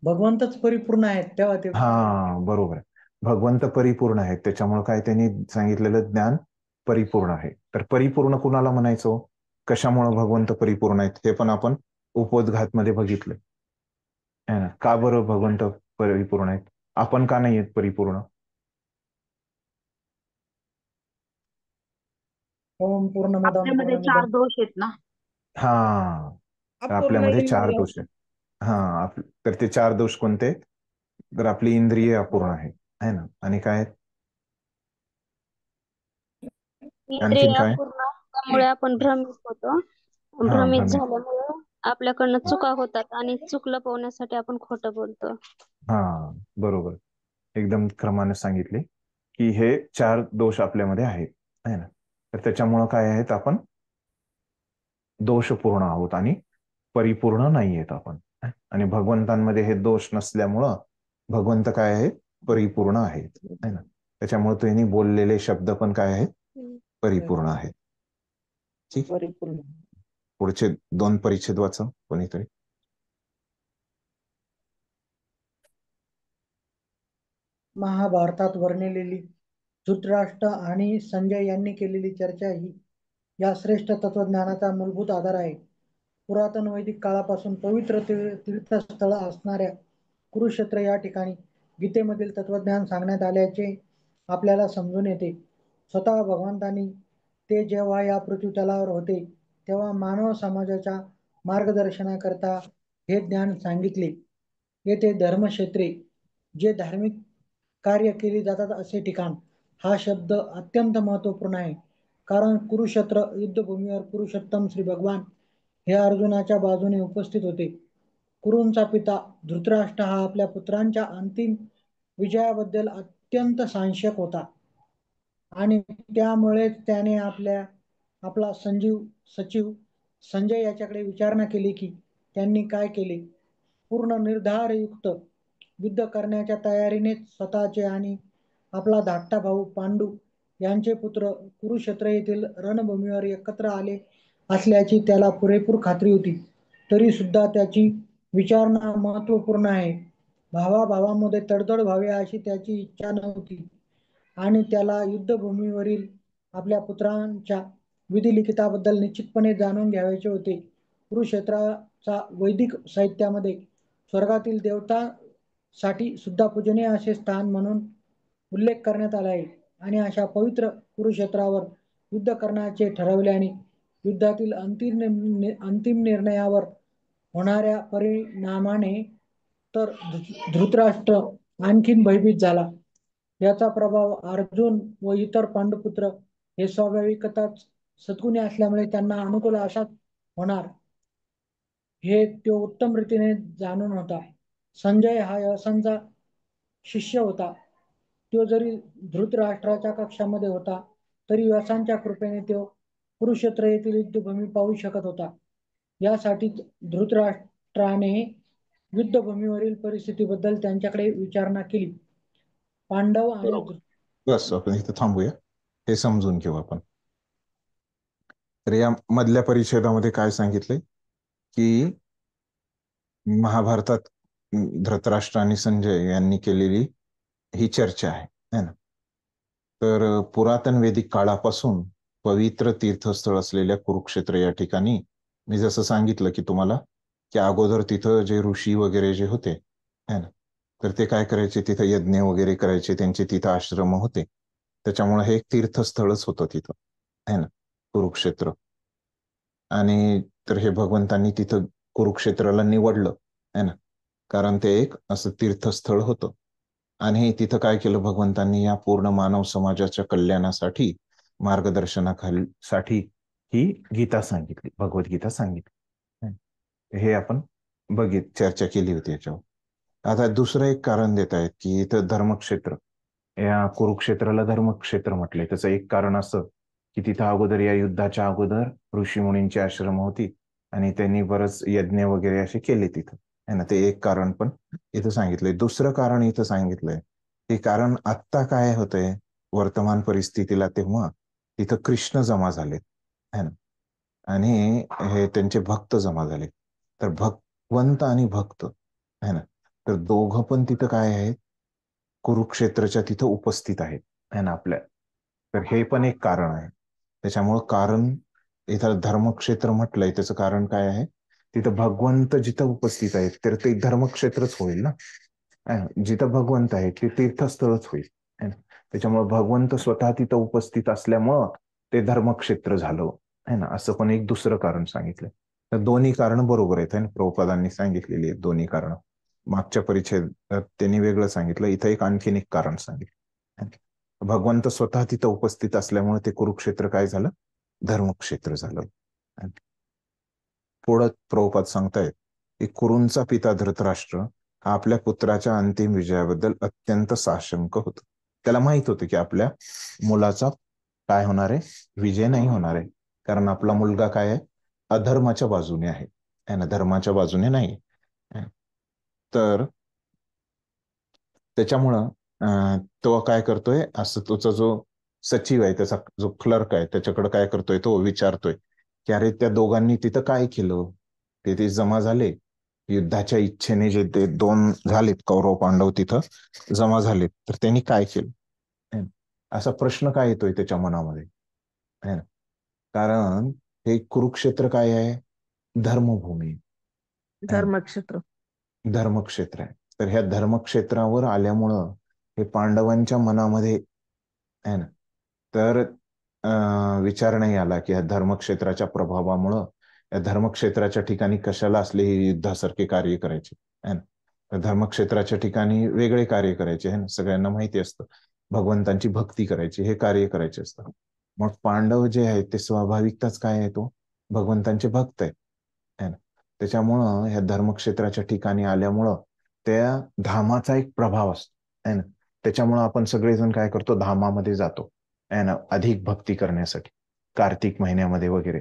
भगवंतच परिपूर्ण आहेत तेव्हा ते. हा, बरोबर आहे. भगवंत परिपूर्ण आहेत, त्याच्यामुळे काय त्यांनी सांगितलेलं ज्ञान परिपूर्ण आहे. तर परिपूर्ण कुणाला म्हणायचो? कशामुळे भगवंत परिपूर्ण आहेत हे पण आपण उपोद्घात मध्ये बघितलं. का बरं भगवंत परिपूर्ण आहेत? आपण का नाही आहेत परिपूर्ण? ओम पूर्णमदम आपल्यामध्ये पूर्णमिदम. 4 दोष आहेत ना. हा, तर अपूर्ण आपल्यामध्ये 4 इंद्रिय. दोष आहेत. हा, तर ते 4 दोष कोणते? तर आपली इंद्रिय अपूर्ण आहे ना, आणि काय आहेत? आणखीन इंद्रिय काय? अपूर्ण असल्यामुळे आपण भ्रमित होतो. हा, भ्रमित भ्रमित. झाल्यामुळे आपल्याकडनं चुका होतात आणि चूक लपवण्यासाठी आपण खोटं बोलतो. हा, बरोबर. एकदम क्रमाने सांगितले की हे 4 दोष आपल्यामध्ये आहेत, है ना. तर त्याच्यामुळं काय आहेत? आपण दोषपूर्ण आहोत आणि परिपूर्ण नाही आहेत आपण. आणि भगवंतांमध्ये हे दोष नसल्यामुळं भगवंत काय आहेत? परिपूर्ण आहेत, है ना. त्याच्यामुळे त्यांनी बोललेले शब्द पण काय आहेत? परिपूर्ण आहेत. ठीक. परिपूर्ण. पुढचे 2 परिच्छेद वाचा कोणीतरी. महाभारतात वर्णिलेली धृतराष्ट्र आणि संजय यांनी केलेली चर्चा ही या श्रेष्ठ तत्वज्ञानाचा मूलभूत आधार आहे. पुरातन वैदिक काळापासून पवित्र तीर्थस्थळ असणाऱ्या कुरुक्षेत्र या ठिकाणी गीतेमधील तत्वज्ञान सांगण्यात आल्याचे आपल्याला समजून येते. स्वतः भगवंतांनी ते जेव्हा या पृथ्वीतलावर होते तेव्हा मानव समाजाच्या मार्गदर्शनाकरता हे ज्ञान सांगितले. येथे धर्मक्षेत्रे जे धार्मिक कार्य केली जातात असे ठिकाण हा शब्द अत्यंत महत्वपूर्ण आहे. कारण कुरुक्षेत्र युद्धभूमीवर पुरुषोत्तम श्री भगवान हे अर्जुनाच्या बाजूने उपस्थित होते. कुरूंचा पिता धृतराष्ट्र हा आपल्या पुत्रांच्या अंतिम विजयाबद्दल अत्यंत साशंक होता आणि त्यामुळे त्याने आपला सचिव संजय याच्याकडे विचारणा केली की त्यांनी काय केले. पूर्ण निर्धारयुक्त युद्ध करण्याच्या तयारीनेच स्वतःचे आणि आपला धाकटा भाऊ पांडू यांचे पुत्र कुरुक्षेत्र येथील रणभूमीवर एकत्र आले असल्याची त्याला पुरेपूर खात्री होती. तरी सुद्धा त्याची विचारणा महत्वपूर्ण आहे. भावाभावामध्ये तडजोड व्हावी अशी त्याची इच्छा नव्हती आणि त्याला युद्धभूमीवरील आपल्या पुत्रांच्या विधिलिखिताबद्दल निश्चितपणे जाणून घ्यायचे होते. कुरुक्षेत्राचा वैदिक साहित्यामध्ये स्वर्गातील देवतांसाठी सुद्धा पूजनीय असे स्थान म्हणून उल्लेख करण्यात आला आहे आणि अशा पवित्र कुरुक्षेत्रावर युद्ध करण्याचे ठरवल्याने युद्धातील अंतिम निर्णयावर होणाऱ्या परिणामाने तर धृतराष्ट्र आणखीन भयभीत झाला. याचा प्रभाव अर्जुन व इतर पांडुपुत्र हे स्वाभाविकतच सद्गुणी असल्यामुळे त्यांना अनुकूल असाच होणार हे तो उत्तम रीतीने जाणून होता. संजय हा यशांचा शिष्य होता. तो जरी धृतराष्ट्राच्या कक्षामध्ये होता तरी यशांच्या कृपेने तो कुरुक्षेत्र येथील युद्धभूमी पाहू शकत होता. यासाठी धृतराष्ट्राने युद्धभूमीवरील परिस्थितीबद्दल त्यांच्याकडे विचारणा केली. पांडव आणि बस आपण इथं थांबूया, हे समजून घेऊ आपण. तर या मधल्या परिच्छेदामध्ये काय सांगितले की महाभारतात धृतराष्ट्र आणि संजय यांनी केलेली ही चर्चा आहे, है ना. तर पुरातन वेदिक काळापासून पवित्र तीर्थस्थळ असलेल्या कुरुक्षेत्र या ठिकाणी मी जसं सांगितलं की तुम्हाला, की अगोदर तिथं जे ऋषी वगैरे जे होते है ना, तर ते काय करायचे, तिथं यज्ञ वगैरे करायचे, त्यांचे तिथं आश्रम होते. त्याच्यामुळे हे एक तीर्थस्थळच होतं तिथं है ना, कुरुक्षेत्र. आणि तर हे भगवंतांनी तिथं कुरुक्षेत्राला निवडलं है ना, कारण ते एक असं तीर्थस्थळ होतं. आणि तिथं काय केलं भगवंतांनी, या पूर्ण मानव समाजाच्या कल्याणासाठी, मार्गदर्शनासाठी ही गीता सांगितली, भगवद्गीता सांगितली. हे आपण चर्चा केली होती याच्यावर. आता दुसरं एक कारण देत आहेत की इथं धर्मक्षेत्र, या कुरुक्षेत्राला धर्मक्षेत्र म्हटले. त्याचं एक कारण असं की तिथं अगोदर, या युद्धाच्या अगोदर ऋषीमुनींची आश्रम होती आणि त्यांनी बरंच यज्ञ वगैरे असे केले तिथं है ना. ते एक कारण पण इथं सांगितलंय. दुसरं कारण इथं सांगितलंय ते कारण आत्ता काय होतंय वर्तमान परिस्थितीला, तेव्हा तिथं कृष्ण जमा झालेत है ना, आणि हे त्यांचे भक्त जमा झाले. तर भगवंत आणि भक्त है ना, तर दोघं पण तिथं काय आहेत, कुरुक्षेत्राच्या तिथं उपस्थित आहेत है ना आपल्या. तर हे पण एक कारण आहे. त्याच्यामुळं कारण इथं धर्मक्षेत्र म्हटलंय, त्याचं कारण काय आहे, तिथं भगवंत जिथं उपस्थित आहेत तर ते धर्मक्षेत्रच होईल ना. जिथं भगवंत आहे ते तीर्थस्थळच होईल है ना. त्याच्यामुळे भगवंत स्वतः तिथं उपस्थित असल्यामुळं ते धर्मक्षेत्र झालं है ना. असं पण एक दुसरं कारण सांगितलंय. तर दोन्ही कारण बरोबर आहेत है ना, प्रभुपादांनी सांगितलेली आहेत दोन्ही कारण. मागच्या परिच्छेदात त्यांनी वेगळं सांगितलं, इथं एक आणखीन एक कारण सांगितलं. भगवंत स्वतः तिथं उपस्थित असल्यामुळे ते कुरुक्षेत्र काय झालं, धर्मक्षेत्र झालं. पुढं प्रभुपाद सांगतायत की कुरूंचा पिता धृतराष्ट्र हा आपल्या पुत्राच्या अंतिम विजयाबद्दल अत्यंत साशंक होता. त्याला माहित होतं की आपल्या मुलाचा काय होणार आहे, विजय नाही होणार आहे, कारण आपला मुलगा काय आहे, अधर्माच्या बाजूने आहे ना, धर्माच्या बाजूने नाही. तर त्याच्यामुळं तो काय करतोय, असं तुझा जो सचिव आहे, त्याचा जो क्लर्क आहे, त्याच्याकडे काय करतोय, तो विचारतोय की अरे त्या दोघांनी तिथं काय केलं. ते जमा झाले युद्धाच्या इच्छेने, जे ते दोन झालेत कौरव पांडव तिथं जमा झालेत, तर त्यांनी काय केलं, असा प्रश्न काय येतोय त्याच्या मनामध्ये है ना. कारण हे कुरुक्षेत्र काय आहे, धर्मभूमी, धर्मक्षेत्र. धर्मक्षेत्र आहे. तर ह्या धर्मक्षेत्रावर आल्यामुळं हे पांडवांच्या मनामध्ये आहे ना, तर विचार नाही आला की ह्या धर्मक्षेत्राच्या प्रभावामुळं या धर्मक्षेत्राच्या ठिकाणी कशाला असले हे युद्धासारखे कार्य करायचे है ना. तर धर्मक्षेत्राच्या ठिकाणी वेगळे कार्य करायचे है ना, सगळ्यांना माहिती असतं, भगवंतांची भक्ती करायची, हे कार्य करायचे असतं. मग पांडव जे आहेत ते स्वाभाविकताच काय आहे, तो भगवंतांचे भक्त आहेत है ना. त्याच्यामुळं ह्या धर्मक्षेत्राच्या ठिकाणी आल्यामुळं त्या धामाचा एक प्रभाव असतो है ना. त्याच्यामुळं आपण सगळेजण काय करतो, धामामध्ये जातो है ना, अधिक भक्ती करण्यासाठी, कार्तिक महिन्यामध्ये वगैरे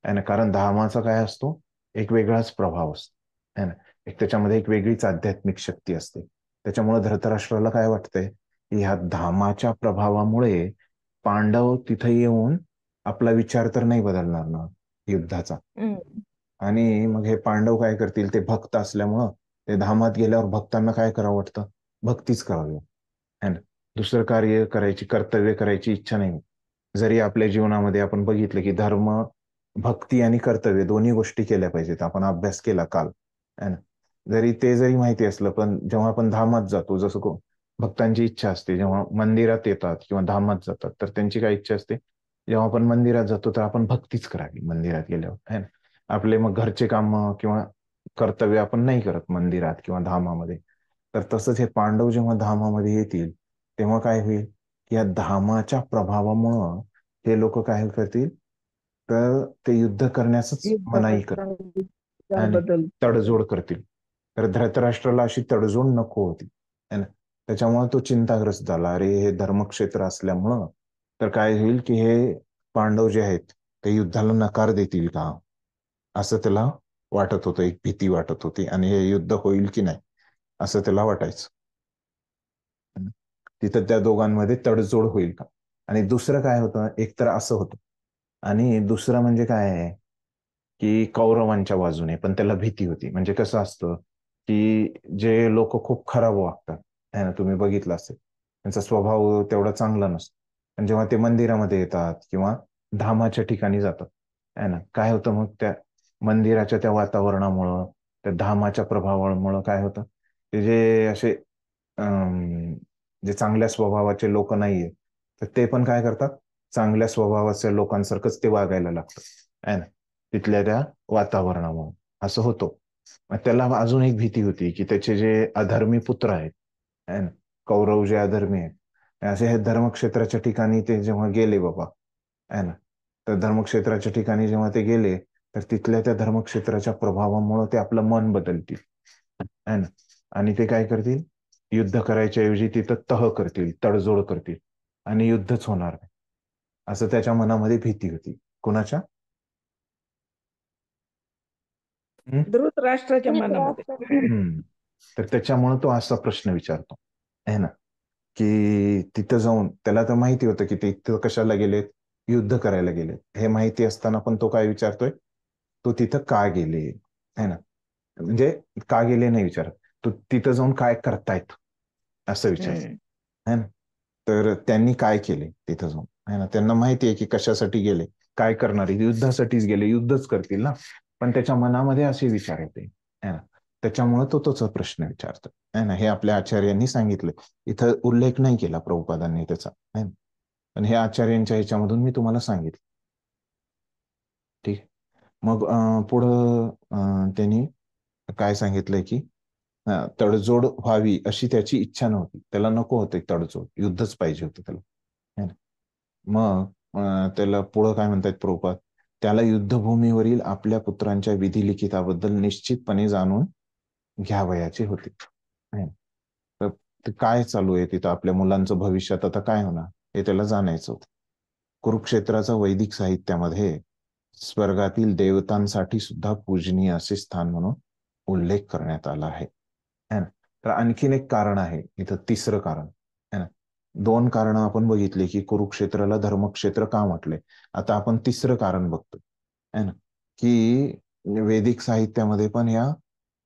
है ना. कारण धामाचा काय असतो, एक वेगळाच प्रभाव असतो है ना, एक त्याच्यामध्ये एक वेगळीच आध्यात्मिक शक्ती असते. त्याच्यामुळे धृतराष्ट्राला काय वाटतंय की ह्या धामाच्या प्रभावामुळे पांडव तिथे येऊन आपला विचार तर नाही बदलणार ना युद्धाचा. आणि मग हे पांडव काय करतील, ते भक्त असल्यामुळं ते धामात गेल्यावर भक्तांना काय करावं वाटतं, भक्तीच करावी है ना. दुसरं कार्य करायची, कर्तव्य करायची इच्छा नाही. जरी आपल्या जीवनामध्ये आपण बघितलं की धर्म, भक्ती आणि कर्तव्य दोन्ही गोष्टी केल्या पाहिजेत. आपण अभ्यास केला काल है ना. जरी माहिती असलं, पण जेव्हा आपण धामात जातो, जसं भक्तांची इच्छा असते जेव्हा मंदिरात येतात किंवा धामात जातात, तर त्यांची काय इच्छा असते, जेव्हा आपण मंदिरात जातो तर आपण भक्तीच करावी मंदिरात गेल्यावर है ना. आपले मग घरचे काम किंवा कर्तव्य आपण नाही करत मंदिरात किंवा धामामध्ये. तर तसंच हे पांडव जेव्हा धामामध्ये येतील तेव्हा काय होईल की या धामाच्या प्रभावामुळं हे लोक काय करतील, तर ते युद्ध करण्यासच मनाई करतील आणि बदल तडजोड करतील. तर धृतराष्ट्राला अशी तडजोड नको होती है ना. त्याच्यामुळे तो चिंताग्रस्त झाला, अरे हे धर्मक्षेत्र असल्यामुळं तर काय होईल की हे पांडव जे आहेत ते युद्धाला नकार देतील का, असं त्याला वाटत होतं, एक भीती वाटत होती, आणि हे युद्ध होईल की नाही असं त्याला वाटायचं. तिथं त्या दोघांमध्ये तडजोड होईल का. आणि दुसरं काय होतं, एक तर असं होतं, आणि दुसरं म्हणजे काय आहे की कौरवांच्या बाजूने पण त्याला भीती होती. म्हणजे कसं असतं की जे लोक खूप खराब वागतात है ना, तुम्ही बघितलं असेल, त्यांचा स्वभाव तेवढा चांगला नसतो, पण जेव्हा ते मंदिरामध्ये येतात किंवा धामाच्या ठिकाणी जातात आहे ना. काय होतं मग त्या मंदिराच्या त्या वातावरणामुळं, त्या धामाच्या प्रभावामुळं काय होतं, ते जे असे जे चांगल्या स्वभावाचे लोक नाहीये, तर ते पण काय करतात, चांगल्या स्वभावाच्या लोकांसारखंच ते वागायला लागतं आहे ना, तिथल्या त्या वातावरणामुळे असं होतं. मग त्याला अजून एक भीती होती की त्याचे जे अधर्मी पुत्र आहेत है ना, कौरव जे अधर्मी आहेत, असे हे धर्मक्षेत्राच्या ठिकाणी ते जेव्हा गेले बाबा है ना, तर धर्मक्षेत्राच्या ठिकाणी जेव्हा ते गेले, तर तिथल्या त्या धर्मक्षेत्राच्या प्रभावामुळे ते आपलं मन बदलतील है ना, आणि ते काय करतील, युद्ध करायच्या ऐवजी तिथं तह करतील, तडजोड करतील आणि युद्धच होणार नाही, असं त्याच्या मनामध्ये भीती होती. कोणाच्या? धृतराष्ट्राच्या मनामध्ये. तर त्याच्यामुळे तो असा प्रश्न विचारतो आहे ना, की तिथं जाऊन त्याला तर माहिती होतं की ते इथं कशाला गेलेत, युद्ध करायला गेले, हे माहिती असताना पण तो काय विचारतोय, तो तिथं का गेले है ना, म्हणजे का गेले नाही विचारत, तो तिथं जाऊन काय करतायत असं विचार है ना. तर त्यांनी काय केले तिथं जाऊन है ना, त्यांना माहिती आहे की कशासाठी गेले, काय करणार, युद्धासाठीच गेले, युद्धच करतील ना, पण त्याच्या मनामध्ये असे विचार येते है ना, त्याच्यामुळे तो तोच प्रश्न विचारतो है ना. हे आपल्या आचार्यांनी सांगितलं, इथं उल्लेख नाही केला प्रभुपादांनी त्याचा है ना, पण हे आचार्यांच्या ह्याच्यामधून मी तुम्हाला सांगितलं. ठीक. मग पुढं त्यांनी काय सांगितलंय की तडजोड व्हावी अशी त्याची इच्छा नव्हती, त्याला नको होते तडजोड, युद्धच पाहिजे होतं त्याला है ना. मग त्याला पुढं काय म्हणतात प्रभुपाद, त्याला युद्धभूमीवरील आपल्या पुत्रांच्या विधिलिखिताबद्दल निश्चितपणे जाणून घ्यावयाचे होते. तर काय चालू आहे तिथं, आपल्या मुलांचं भविष्यात आता काय होणार हे त्याला जाणायचं होतं. कुरुक्षेत्राचा वैदिक साहित्यामध्ये स्वर्गातील देवतांसाठी सुद्धा पूजनीय असे स्थान म्हणून उल्लेख करण्यात आला आहे है ना. तर आणखीन एक कारण आहे इथं, तिसरं कारण है ना. दोन कारण आपण बघितली की कुरुक्षेत्राला धर्मक्षेत्र का म्हटले, आता आपण तिसरं कारण बघतो है ना, की वैदिक साहित्यामध्ये पण या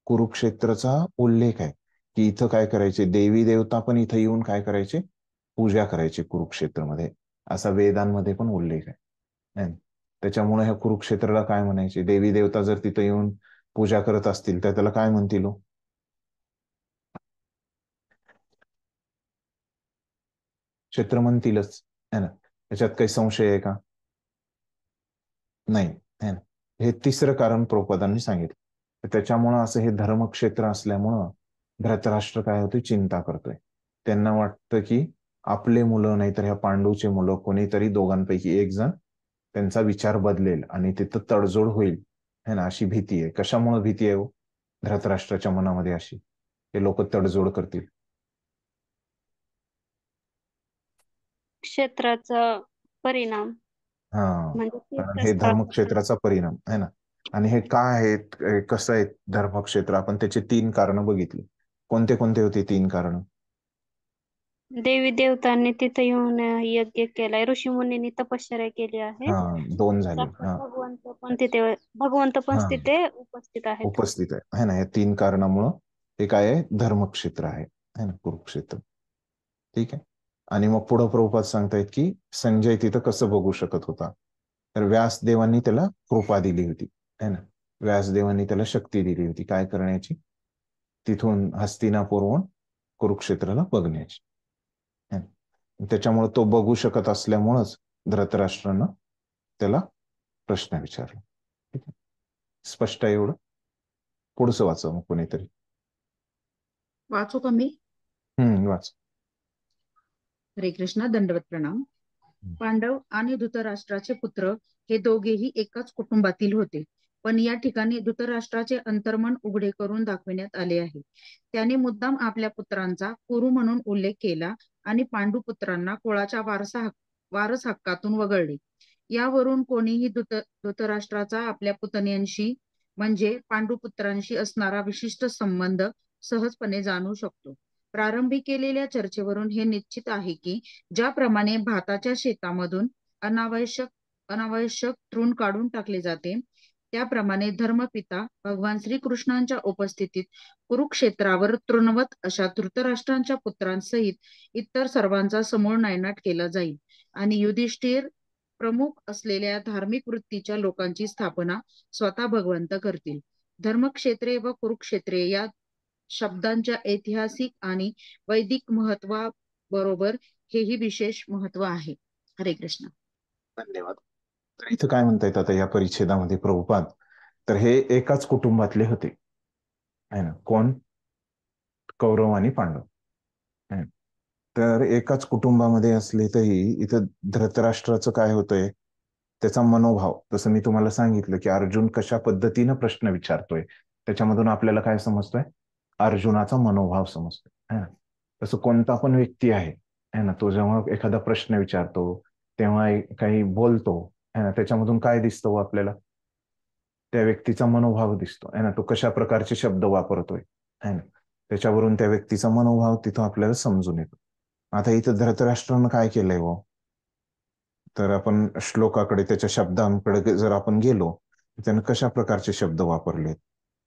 कुरुक्षेत्राचा उल्लेख आहे की इथं काय करायचे, देवी देवता पण इथं येऊन काय करायचे, पूजा करायचे कुरुक्षेत्रमध्ये, असा वेदांमध्ये पण उल्लेख आहे. त्याच्यामुळे ह्या कुरुक्षेत्राला काय म्हणायचे, देवी देवता जर तिथं येऊन पूजा करत असतील तर त्याला काय म्हणतील, क्षेत्र म्हणतीलच है ना, त्याच्यात काही संशय आहे का, नाही है ना. हे तिसरं कारण प्रभुपादांनी सांगितलं. त्याच्यामुळं असं हे धर्मक्षेत्र असल्यामुळं धृतराष्ट्र काय होते, चिंता करतोय. त्यांना वाटतं की आपले मुलं नाहीतर ह्या पांडूचे मुलं कोणीतरी दोघांपैकी एक जण त्यांचा विचार बदलेल आणि तिथं तडजोड होईल है ना, अशी भीती आहे. कशामुळे भीती आहे धृतराष्ट्राच्या मनामध्ये अशी, ते लोक तडजोड करतील, क्षेत्राचा परिणाम हा, म्हणजे कारण हे तीर्थस्थळ. धर्मक्षेत्राचा परिणाम आहे ना. आणि हे काय आहेत, कसं आहे धर्मक्षेत्र, आपण त्याची 3 कारणं बघितली. कोणते कोणते होते 3 कारण? देवी देवतांनी तिथे येऊन यज्ञ केलाय, ऋषी मुनींनी तपश्चर्या केली आहे, हा, 2 झाले. साक्षात हा भगवंत पण हा, तिथे उपस्थित आहेत. उपस्थित आहे ना. या 3 कारणामुळं हे काय आहे, धर्मक्षेत्र आहे है ना, कुरुक्षेत्र. ठीक आहे. आणि मग पुढं प्रभुपाद सांगतायत की संजय तिथं कसं बघू शकत होता, तर व्यासदेवांनी त्याला कृपा दिली होती है ना, व्यासदेवांनी त्याला शक्ती दिली होती काय करण्याची, तिथून हस्तिनापूरहून कुरुक्षेत्राला बघण्याची. त्याच्यामुळे तो बघू शकत असल्यामुळंच धृतराष्ट्रानं त्याला प्रश्न विचारला. ठीक आहे, स्पष्ट आहे एवढं? पुढचं वाचा मग कोणीतरी. वाचू का मी? वाच. हरे कृष्ण, दंडवत प्रणाम. पांडव आणि धृतराष्ट्राचे पुत्र हे दोघेही एकाच कुटुंबातील होते, पण या ठिकाणी धृतराष्ट्राचे अंतर्मन उघडे करून दाखविण्यात आले आहे. त्याने मुद्दाम आपल्या पुत्रांचा कुरु म्हणून उल्लेख केला आणि पांडू पुत्रांना कुळाच्या वारस हक्कातून वगळले. यावरून कोणीही धृतराष्ट्राचा आपल्या पुतण्यांशी म्हणजे पांडुपुत्रांशी असणारा विशिष्ट संबंध सहजपणे जाणू शकतो. प्रारंभी केलेल्या चर्चेवरून हे निश्चित आहे की ज्याप्रमाणे भाताच्या शेतामधून अनावश्यक तृण काढून टाकले जाते, त्याप्रमाणे धर्मपिता भगवान श्रीकृष्णांच्या उपस्थितीत कुरुक्षेत्रावर तृणवत अशा धृतराष्ट्रांच्या पुत्रांसहित इतर सर्वांचा समूळ नायनाट केला जाईल आणि युधिष्ठिर प्रमुख असलेल्या धार्मिक वृत्तीच्या लोकांची स्थापना स्वतः भगवंत करतील. धर्मक्षेत्रे व कुरुक्षेत्रे या शब्दांच्या ऐतिहासिक आणि वैदिक महत्वाबरोबर हेही विशेष महत्व आहे. हरे कृष्ण. धन्यवाद. तर इथं काय म्हणतायत आता या परिच्छेदामध्ये प्रभुपाद, तर हे एकाच कुटुंबातले होते है ना. कोण? कौरव आणि पांडव. तर एकाच कुटुंबामध्ये असले तरी इथं धृतराष्ट्राचं काय होतंय, त्याचा मनोभाव, जसं मी तुम्हाला सांगितलं की अर्जुन कशा पद्धतीनं प्रश्न विचारतोय, त्याच्यामधून आपल्याला काय समजतोय, अर्जुनाचा मनोभाव समजतोय है ना. तसं कोणता पण व्यक्ती आहे है ना, तो जेव्हा एखादा प्रश्न विचारतो तेव्हा काही बोलतो है ना, त्याच्यामधून काय दिसतो आपल्याला, त्या व्यक्तीचा मनोभाव दिसतो है ना, तो कशा प्रकारचे शब्द वापरतोय है ना, त्याच्यावरून त्या व्यक्तीचा मनोभाव तिथं आपल्याला समजून येतो. आता इथं धृतराष्ट्रानं काय केलंय हो, तर आपण श्लोकाकडे, त्याच्या शब्दांकडे जर आपण गेलो, त्यानं कशा प्रकारचे शब्द वापरलेत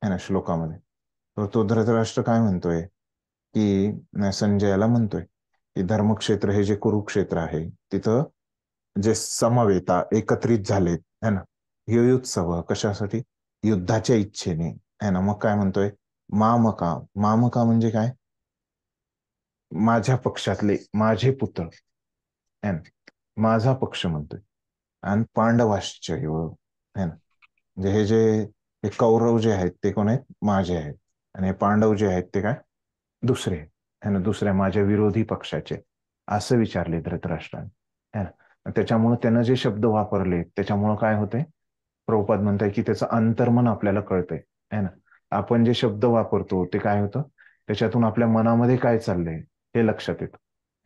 है ना श्लोकामध्ये, तर तो धृतराष्ट्र काय म्हणतोय की संजयाला म्हणतोय की धर्मक्षेत्र हे जे कुरुक्षेत्र आहे तिथं जे समवेता एकत्रित झालेत है ना, युयुत्सव कशासाठी, युद्धाच्या इच्छेने है ना. मग काय म्हणतोय, मामका, मामका म्हणजे काय, माझ्या पक्षातले, माझे पुत्र है ना, माझा पक्ष म्हणतोय. आणि पांडवाश्चैव है ना, म्हणजे हे कौरव जे आहेत ते कोण आहेत, माझे आहेत, आणि हे पांडव जे आहेत ते काय, दुसरे है ना, दुसऱ्या माझ्या विरोधी पक्षाचे, असं विचारले धृतराष्ट्राने है ना. त्याच्यामुळे त्यानं जे शब्द वापरले त्याच्यामुळं काय होतंय, प्रभुपाद म्हणताय की त्याचं अंतर्मन आपल्याला कळतंय है ना. आपण जे शब्द वापरतो ते काय होतं, त्याच्यातून आपल्या मनामध्ये काय चाललंय हे लक्षात येतं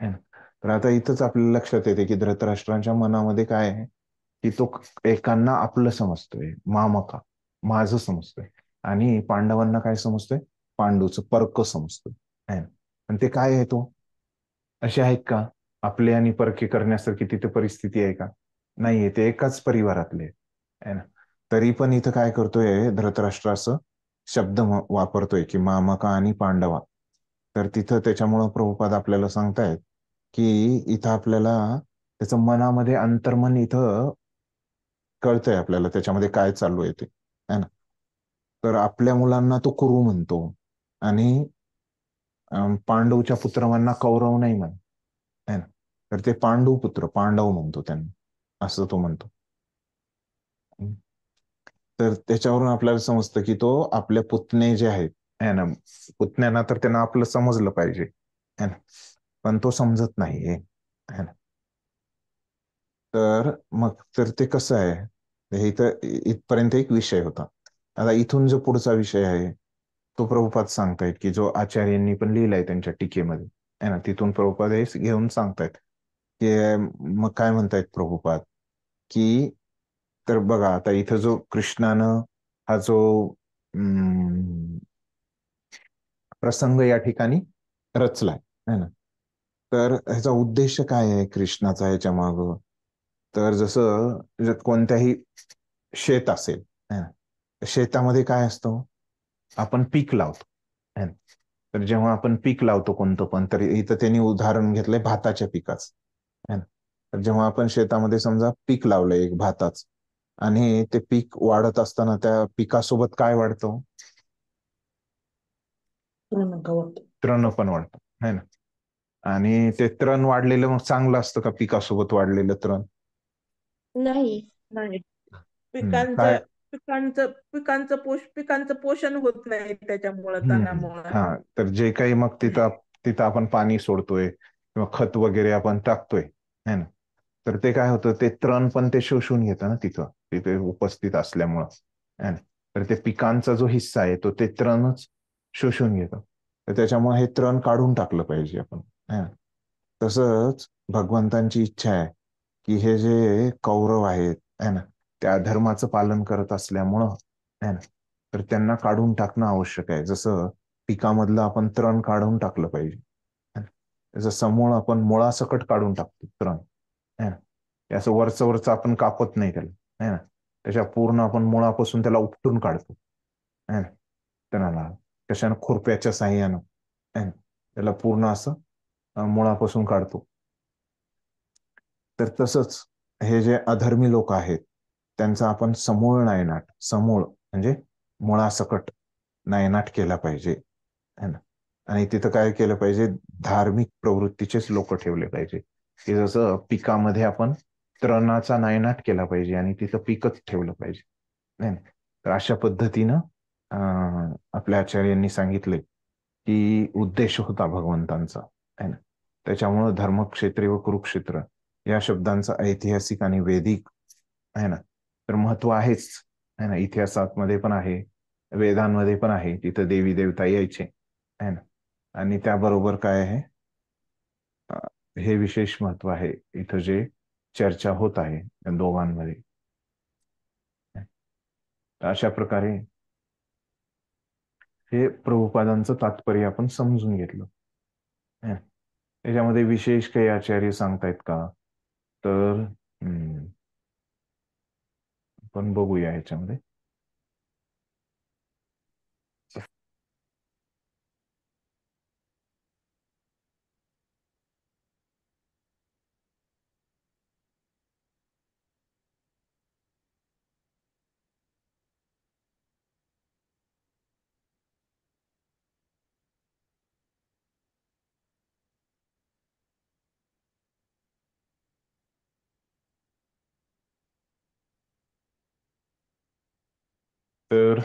है ना. तर आता इथंच आपल्याला लक्षात येते की धृतराष्ट्रांच्या मनामध्ये काय आहे, की तो एकांना आपलं समजतोय, मामका माझं समजतोय, आणि पांडवांना काय समजतोय, पांडूचं परक समजतोय है ना. पण ते काय आहे, तो असे आहेत का आपले आणि परके करण्यासारखी तिथे परिस्थिती आहे का, नाहीये, ते एकाच परिवारातले आहे ना. तरी पण इथं काय करतोय धृतराष्ट्र, असं शब्द वापरतोय की मामका आणि पांडवा. तर तिथं त्याच्यामुळं प्रभुपाद आपल्याला सांगतायत की इथं आपल्याला त्याचं मनामध्ये अंतर्मन इथं कळतंय आपल्याला, त्याच्यामध्ये काय चालू आहे ते है ना. तर आपल्या मुलांना तो कुरु म्हणतो आणि पांडवच्या पुत्रांना कौरव नाही म्हण है ना, तर ते पांडू पुत्र पांडव म्हणतो त्यांना, असं तो म्हणतो. तर त्याच्यावरून आपल्याला समजतं की तो आपल्या पुतणे जे आहेत है ना, पुतण्यांना तर त्यांना आपलं समजलं पाहिजे है ना, पण तो समजत नाही है ना. तर मग तर ते कसं आहे, हे इथं इथपर्यंत एक विषय होता. आता इथून जो पुढचा विषय आहे तो प्रभुपाद सांगतायत की जो आचार्यांनी पण लिहिलाय त्यांच्या टीकेमध्ये है ना, तिथून प्रभुपाद हे घेऊन सांगतायत की मग काय म्हणतायत प्रभुपाद की, तर बघा आता इथं जो कृष्णानं हा जो प्रसंग या ठिकाणी रचलाय है ना, तर ह्याचा उद्देश काय आहे कृष्णाचा याच्या माग, तर जसं कोणत्याही शेत असेल है ना, शेतामध्ये काय असतं, आपण पीक लावतो है ना. तर जेव्हा आपण पीक लावतो कोणतं पण, तर इथं त्यांनी उदाहरण घेतलंय भाताच्या पिकाचं है ना. तर जेव्हा आपण शेतामध्ये समजा पीक लावलंय एक भाताच, आणि ते पीक वाढत असताना त्या पिकासोबत काय वाढतं, तृण पण वाढतं है ना. आणि ते तृण वाढलेलं मग चांगलं असतं का, पिकासोबत वाढलेलं तृण, नाही. नाही, काय, पिकांचं पोषण होत नाही त्याच्यामुळं, तणामुळं. हा, तर जे काही मग तिथं तिथं आपण पाणी सोडतोय किंवा खत वगैरे आपण टाकतोय है ना, तर ते काय होतं, ते तृण पण ते शोषून घेतं ना तिथं, तिथे उपस्थित असल्यामुळं है ना. तर ते पिकांचा जो हिस्सा आहे तो ते तृणच शोषून घेतं, तर त्याच्यामुळे हे तृण काढून टाकलं पाहिजे आपण है ना. तसंच भगवंतांची इच्छा आहे की हे जे कौरव आहेत है ना, त्या धर्माचं पालन करत असल्यामुळं है ना, तर त्यांना काढून टाकणं आवश्यक आहे. जसं पिकामधलं आपण तृण काढून टाकलं पाहिजे, त्याचं समूळ आपण मुळासकट काढून टाकतो तृण है ना. हे असं वरचं वरचं आपण कापत नाही त्याला है ना, त्याच्या पूर्ण आपण मुळापासून त्याला उपटून काढतो है ना, तणाला कशानं, खुरप्याच्या साह्यानं है ना, त्याला पूर्ण असं मुळापासून काढतो. तर तसंच हे जे अधर्मी लोक आहेत त्यांचा आपण समूळ नायनाट, समूळ म्हणजे मुळासकट नायनाट केला पाहिजे, है ना. आणि तिथं काय केलं पाहिजे, धार्मिक प्रवृत्तीचेच लोक ठेवले पाहिजे, की जसं पिकामध्ये आपण तृणाचा नायनाट केला पाहिजे आणि तिथं पिकच ठेवलं पाहिजे, नाही ना. तर अशा पद्धतीनं आपल्या आचार्यांनी सांगितले की उद्देश होता भगवंतांचा, है ना. त्याच्यामुळं धर्मक्षेत्रे व कुरुक्षेत्र या शब्दांचा ऐतिहासिक आणि वैदिक, आहे ना, तर महत्व आहेच, है ना. इतिहासात मध्ये पण आहे, वेदांमध्ये पण आहे, तिथं देवी देवता यायचे, है ना. आणि त्याबरोबर काय आहे, हे विशेष महत्व आहे इथं जे चर्चा होत आहे या दोघांमध्ये. अशा प्रकारे हे प्रभुपादांचं तात्पर्य आपण समजून घेतलं. त्याच्यामध्ये विशेष काही आचार्य सांगतायत का, तर आपण बघूया ह्याच्यामध्ये. तर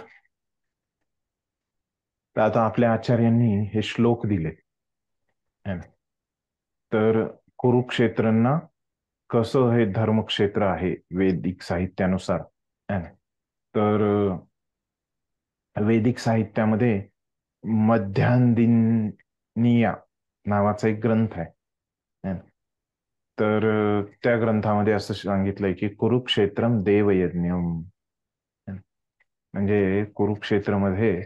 आता आपल्या आचार्यांनी हे श्लोक दिले, तर कुरुक्षेत्रांना कसं हे धर्मक्षेत्र आहे वैदिक साहित्यानुसार, तर वैदिक साहित्यामध्ये मध्यांदिनीया नावाचा एक ग्रंथ आहे, तर त्या ग्रंथामध्ये असं सांगितलंय की कुरुक्षेत्रम देवयज्ञम, म्हणजे कुरुक्षेत्रमध्ये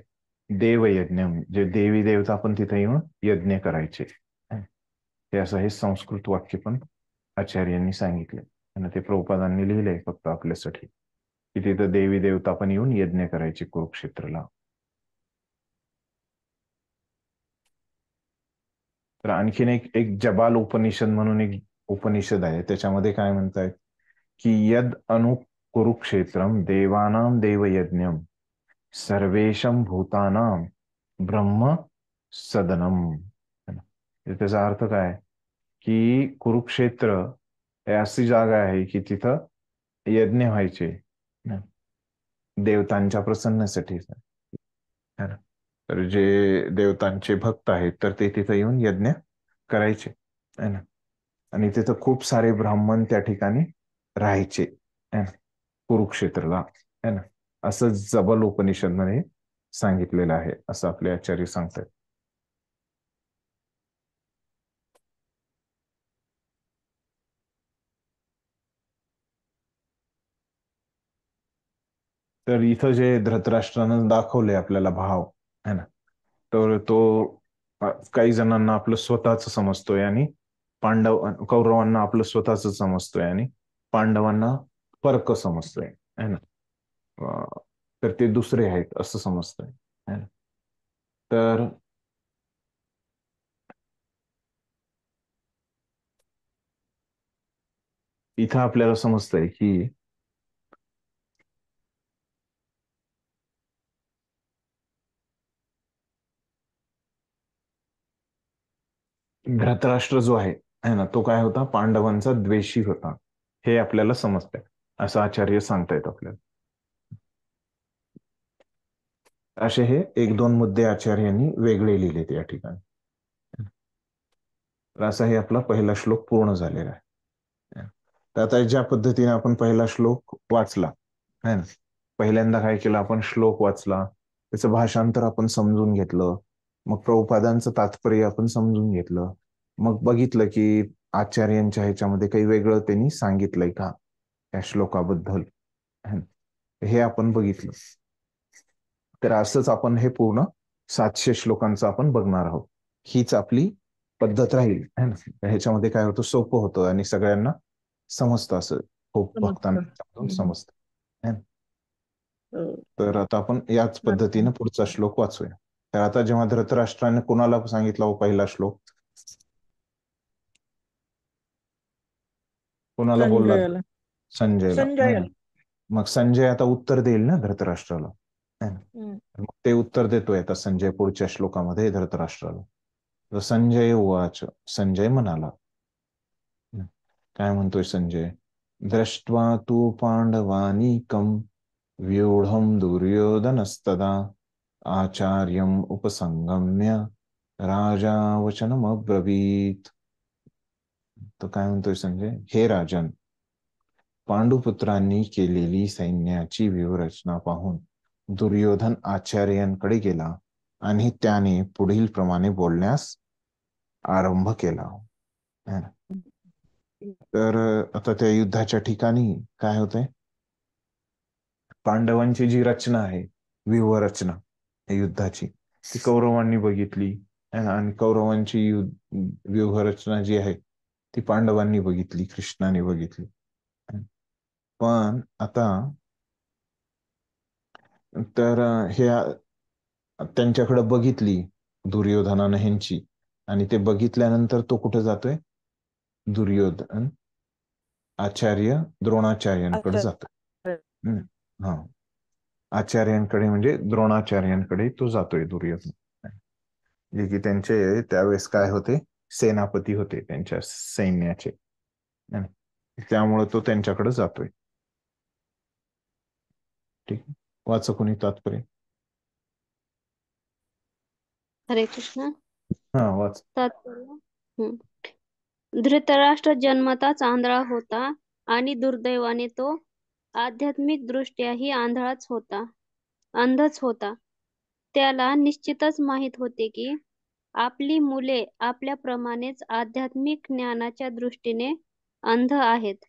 देवयज्ञम, जे देवी देवता पण तिथे येऊन यज्ञ करायचे, हे असं हे संस्कृत वाक्य पण आचार्यांनी सांगितले आणि ते प्रभुपादांनी लिहिलंय फक्त आपल्यासाठी, की तिथं देवी देवता पण येऊन यज्ञ करायचे कुरुक्षेत्राला. तर आणखीन एक जबाल उपनिषद म्हणून एक उपनिषद आहे, त्याच्यामध्ये काय म्हणतायत की यद अनु कुरुक्षेत्रम देवानां देवयज्ञम सर्वेशम भूतानां ब्रह्म सदनम. त्याचा अर्थ काय की कुरुक्षेत्र हे अशी जागा आहे की तिथं यज्ञ व्हायचे देवतांच्या प्रसन्नासाठी. तर जे देवतांचे भक्त आहेत तर ते तिथं येऊन यज्ञ करायचे, है ना. आणि तिथं खूप सारे ब्राह्मण त्या ठिकाणी राहायचे, है ना, कुरुक्षेत्रला, है ना. असं जबल उपनिषद मध्ये सांगितलेलं आहे, असं आपले आचार्य सांगतात. तर इथं जे धृतराष्ट्रानं दाखवले आपल्याला भाव, है ना, तर तो काही जणांना आपलं स्वतःच समजतोय आणि कौरवांना आपलं स्वतःच समजतोय आणि पांडवांना फरक समजतोय, है ना. तर ते दुसरे आहेत असं समजतोय, है ना. तर इथं आपल्याला समजतंय की धृतराष्ट्र जो आहे, है ना, तो काय होता, पांडवांचा द्वेषी होता, हे आपल्याला समजतंय, असं आचार्य सांगतायत आपल्याला. असे हे एक दोन मुद्दे आचार्यांनी वेगळे लिहिले या ठिकाणी. तर असा हे आपला पहिला श्लोक पूर्ण झालेला आहे. तर आता ज्या पद्धतीने आपण पहिला श्लोक वाचला, है ना, पहिल्यांदा काय केलं, आपण श्लोक वाचला, त्याचं भाषांतर आपण समजून घेतलं, मग प्रभुपादांचं तात्पर्य आपण समजून घेतलं, मग बघितलं की आचार्यांच्या ह्याच्यामध्ये काही वेगळं त्यांनी सांगितलंय का या श्लोकाबद्दल, हे आपण बघितलं. तर असंच आपण हे पूर्ण 700 श्लोकांचं आपण बघणार आहोत. हीच आपली पद्धत राहील, ह्याच्यामध्ये काय होतं, सोपं होतं आणि सगळ्यांना समजतं, असं खूप भक्तांना समजतं. तर आता आपण याच पद्धतीने पुढचा श्लोक वाचूया. तर आता जेव्हा धृतराष्ट्राने कोणाला सांगितला हो पहिला श्लोक, कोणाला बोलला, संजयला, है संजय ना. मग संजय आता उत्तर देईल ना धृतराष्ट्राला, है ना. मग ते उत्तर देतोय आता संजय पुढच्या श्लोकामध्ये धृतराष्ट्राला. तर संजय उवाच, संजय म्हणाला, काय म्हणतोय संजय, दृष्ट्वा तू पांडवानीकं व्यूढं दुर्योधनस्तदा आचार्यम् उपसंगम्य राजा वचनमब्रवीत. तर काय म्हणतोय संजय, हे राजन, पांडुपुत्रांनी केलेली सैन्याची व्यूहरचना पाहून दुर्योधन आचार्यांकडे गेला आणि त्याने पुढील प्रमाणे बोलण्यास आरंभ केला. तर आता त्या युद्धाच्या ठिकाणी काय होतंय, पांडवांची जी रचना आहे, व्यूहरचना युद्धाची, ती कौरवांनी बघितली आणि कौरवांची व्यूहरचना जी आहे ती पांडवांनी बघितली, कृष्णाने बघितली. पण आता तर हे त्यांच्याकडे बघितली दुर्योधनानं ह्यांची, आणि ते बघितल्यानंतर तो कुठे जातोय, दुर्योधन आचार्य द्रोणाचार्यांकडे जातोय. हा, आचार्यांकडे म्हणजे द्रोणाचार्यांकडे तो जातोय दुर्योधन, जे की त्यांचे त्यावेळेस काय होते, सेनापती होते त्यांच्या सैन्याचे. त्यामुळे तो त्यांच्याकडे जातोय. ठीक, वाच कोणी तात्पर्य. हरे कृष्ण. हा वाच. तात्पर्य. धृतराष्ट्र जन्मताच आंधळा होता आणि दुर्दैवाने तो आध्यात्मिक दृष्ट्याही अंधच होता. त्याला निश्चितच माहित होते की आपली मुले आपल्याप्रमाणेच आध्यात्मिक ज्ञानाच्या दृष्टीने अंध आहेत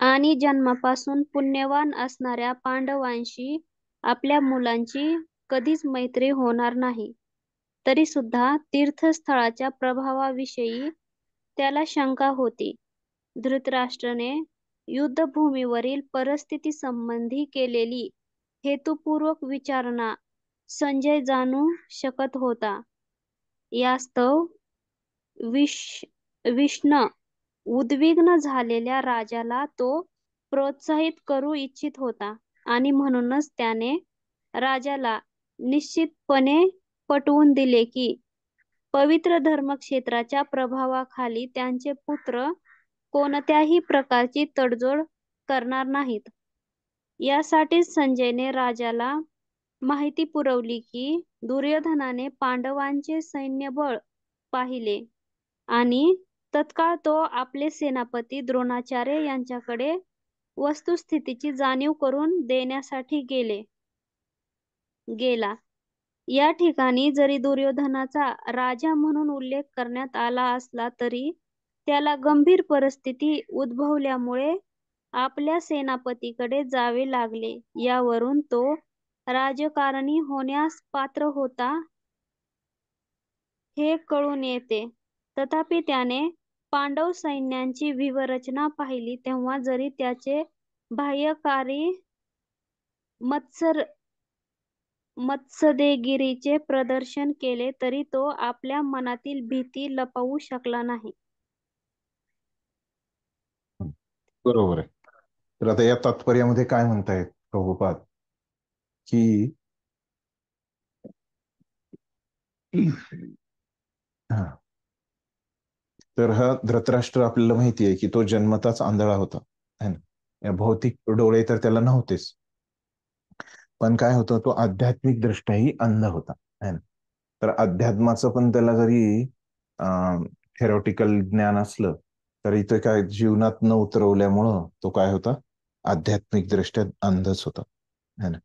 आणि जन्मापासून पुण्यवान असणाऱ्या पांडवांशी आपल्या मुलांची कधीच मैत्री होणार नाही. तरी सुद्धा तीर्थस्थळाच्या प्रभावाविषयी त्याला शंका होती. धृतराष्ट्राने युद्धभूमीवरील परिस्थिती संबंधी केलेली हेतुपूर्वक विचारणा संजय जाणू शकत होता. यास्तव विष्ण उद्विग्न झालेल्या राजाला तो प्रोत्साहित करू इच्छित होता आणि म्हणूनच त्याने राजाला निश्चितपणे पटवून दिले की पवित्र धर्मक्षेत्राच्या प्रभावाखाली त्यांचे पुत्र कोणत्याही प्रकारची तडजोड करणार नाहीत. यासाठीच संजयने राजाला माहिती पुरवली की दुर्योधनाने पांडवांचे सैन्यबळ पाहिले आणि तत्काळ तो आपले सेनापती द्रोणाचार्य यांच्याकडे वस्तुस्थितीची जाणीव करून देण्यासाठी गेला. या ठिकाणी जरी दुर्योधनाचा राजा म्हणून उल्लेख करण्यात आला असला तरी त्याला गंभीर परिस्थिती उद्भवल्यामुळे आपल्या सेनापतीकडे जावे लागले. यावरून तो राजकारणी होण्यास पात्र होता हे कळून येते. तथापि त्याने पांडव सैन्यांची व्यूहरचना पाहिली तेव्हा जरी त्याचे बाह्यकारी मत्सदेगिरीचे प्रदर्शन केले तरी तो आपल्या मनातील भीती लपवू शकला नाही. बरोबर आहे. तर आता या तात्पर्यामध्ये काय म्हणतायत प्रभुपाद, की तर हा धृतराष्ट्र आपल्याला माहिती आहे की तो जन्मताच आंधळा होता, है ना. या भौतिक डोळे तर त्याला नव्हतेच, पण काय होतं, तो आध्यात्मिक दृष्ट्याही अंध होता, है ना. तर अध्यात्माचं पण त्याला जरी थेरॉटिकल ज्ञान असलं तरी ते काय जीवनात न उतरवल्यामुळं तो काय होता, आध्यात्मिक दृष्ट्या अंधच होता, है ना.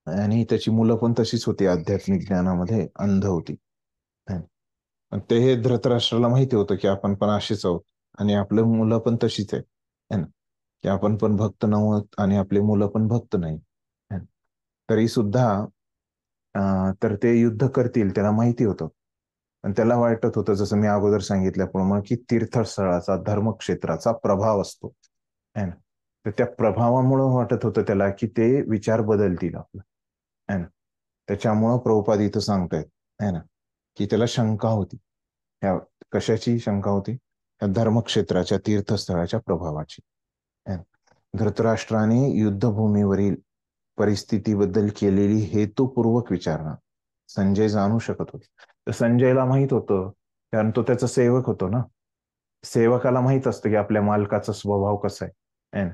आणि त्याची मुलं पण तशीच होती, आध्यात्मिक ज्ञानामध्ये अंध होती. ते हे धृतराष्ट्राला माहिती होतं की आपण पण असेच आहोत आणि आपले मुलं पण तशीच आहेत, है ना, की आपण पण भक्त नव्हत आणि आपले मुलं पण भक्त नाही. तरी सुद्धा तर ते युद्ध करतील, त्याला माहिती होतं. आणि त्याला वाटत होतं, जसं मी अगोदर सांगितल्याप्रमाणे, की तीर्थस्थळाचा धर्मक्षेत्राचा प्रभाव असतो, है ना. तर त्या प्रभावामुळं वाटत होतं त्याला की ते विचार बदलतील आपलं, है ना. त्याच्यामुळं प्रभुपाद इथं सांगतायत, है ना, की त्याला शंका होती. कशाची शंका होती? धर्मक्षेत्राच्या तीर्थस्थळाच्या प्रभावाची. धृतराष्ट्राने युद्धभूमीवरील परिस्थितीबद्दल केलेली हेतुपूर्वक विचारणा संजय जाणू शकत होते. तर संजयला माहित होतं, कारण तो त्याचा सेवक होतो ना. सेवकाला माहित असतं की आपल्या मालकाचा स्वभाव कसा आहे.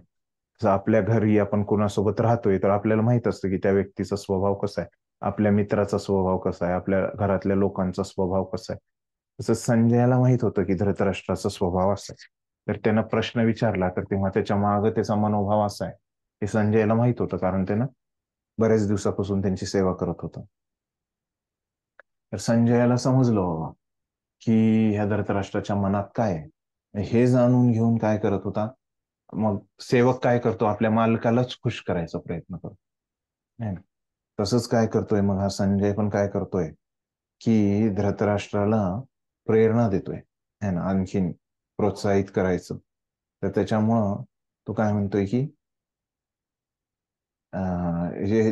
जर आपल्या घरी आपण कोणासोबत राहतोय तर आपल्याला माहित असतं की त्या व्यक्तीचा स्वभाव कसा आहे, आपल्या मित्राचा स्वभाव कसा आहे, आपल्या घरातल्या लोकांचा स्वभाव कसा आहे. तसं संजयाला माहित होतं की धृतराष्ट्राचा स्वभाव असा आहे. तर त्यानं प्रश्न विचारला तर तेव्हा त्याच्या मागे त्याचा मनोभाव असा आहे हे संजयला माहित होतं, कारण त्यानं बऱ्याच दिवसापासून त्यांची सेवा करत होता. तर संजयाला समजलं बाबा की ह्या धृतराष्ट्राच्या मनात काय आहे. हे जाणून घेऊन काय करत होता, मग सेवक काय करतो, आपल्या मालकालाच खुश करायचा प्रयत्न करतो, नाही ना. तसंच काय करतोय मग हा संजय पण काय करतोय की धृतराष्ट्राला प्रेरणा देतोय, है ना, आणखीन प्रोत्साहित करायचं. तर त्याच्यामुळं तो काय म्हणतोय की जे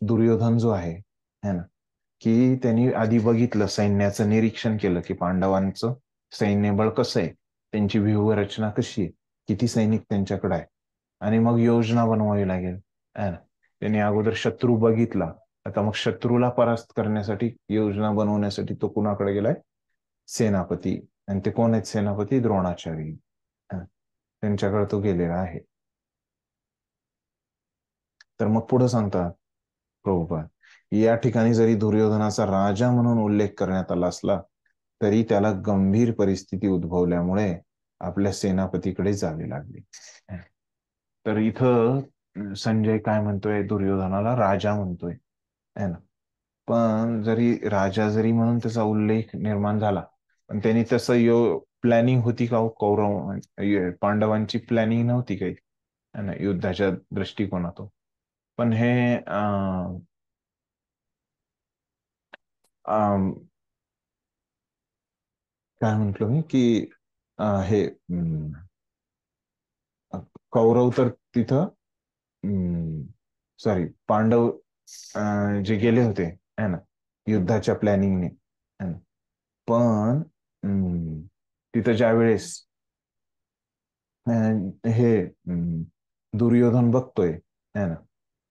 दुर्योधन जो आहे, है ना, की त्यांनी आधी बघितलं, सैन्याचं निरीक्षण केलं की पांडवांचं सैन्यबळ कसं आहे, त्यांची व्यूहरचना कशी आहे, किती सैनिक त्यांच्याकडे आहे, आणि मग योजना बनवावी लागेल, है ना. त्यांनी अगोदर शत्रू बघितला, आता मग शत्रूला परास्त करण्यासाठी योजना बनवण्यासाठी तो कुणाकडे गेलाय? सेनापती. आणि ते कोण आहेत सेनापती? द्रोणाचार्य. त्यांच्याकडे तो गेलेला आहे. तर मग पुढे सांगतात प्रभुपाद, या ठिकाणी जरी दुर्योधनाचा राजा म्हणून उल्लेख करण्यात आला असला तरी त्याला गंभीर परिस्थिती उद्भवल्यामुळे आपल्या सेनापतीकडे जावे लागले. तर इथं संजय काय म्हणतोय? दुर्योधनाला राजा म्हणतोय, है ना. पण जरी राजा जरी म्हणून त्याचा उल्लेख निर्माण झाला, पण त्यांनी तसं प्लॅनिंग होती का? पांडवांची प्लॅनिंग नव्हती काही, है ना, युद्धाच्या दृष्टिकोनातून. पण हे काय म्हंटल मी की हे कौरव तर तिथं सॉरी पांडव जे गेले होते, है ना, युद्धाच्या प्लॅनिंगने, पण तिथं ज्या वेळेस हे दुर्योधन बघतोय, है ना,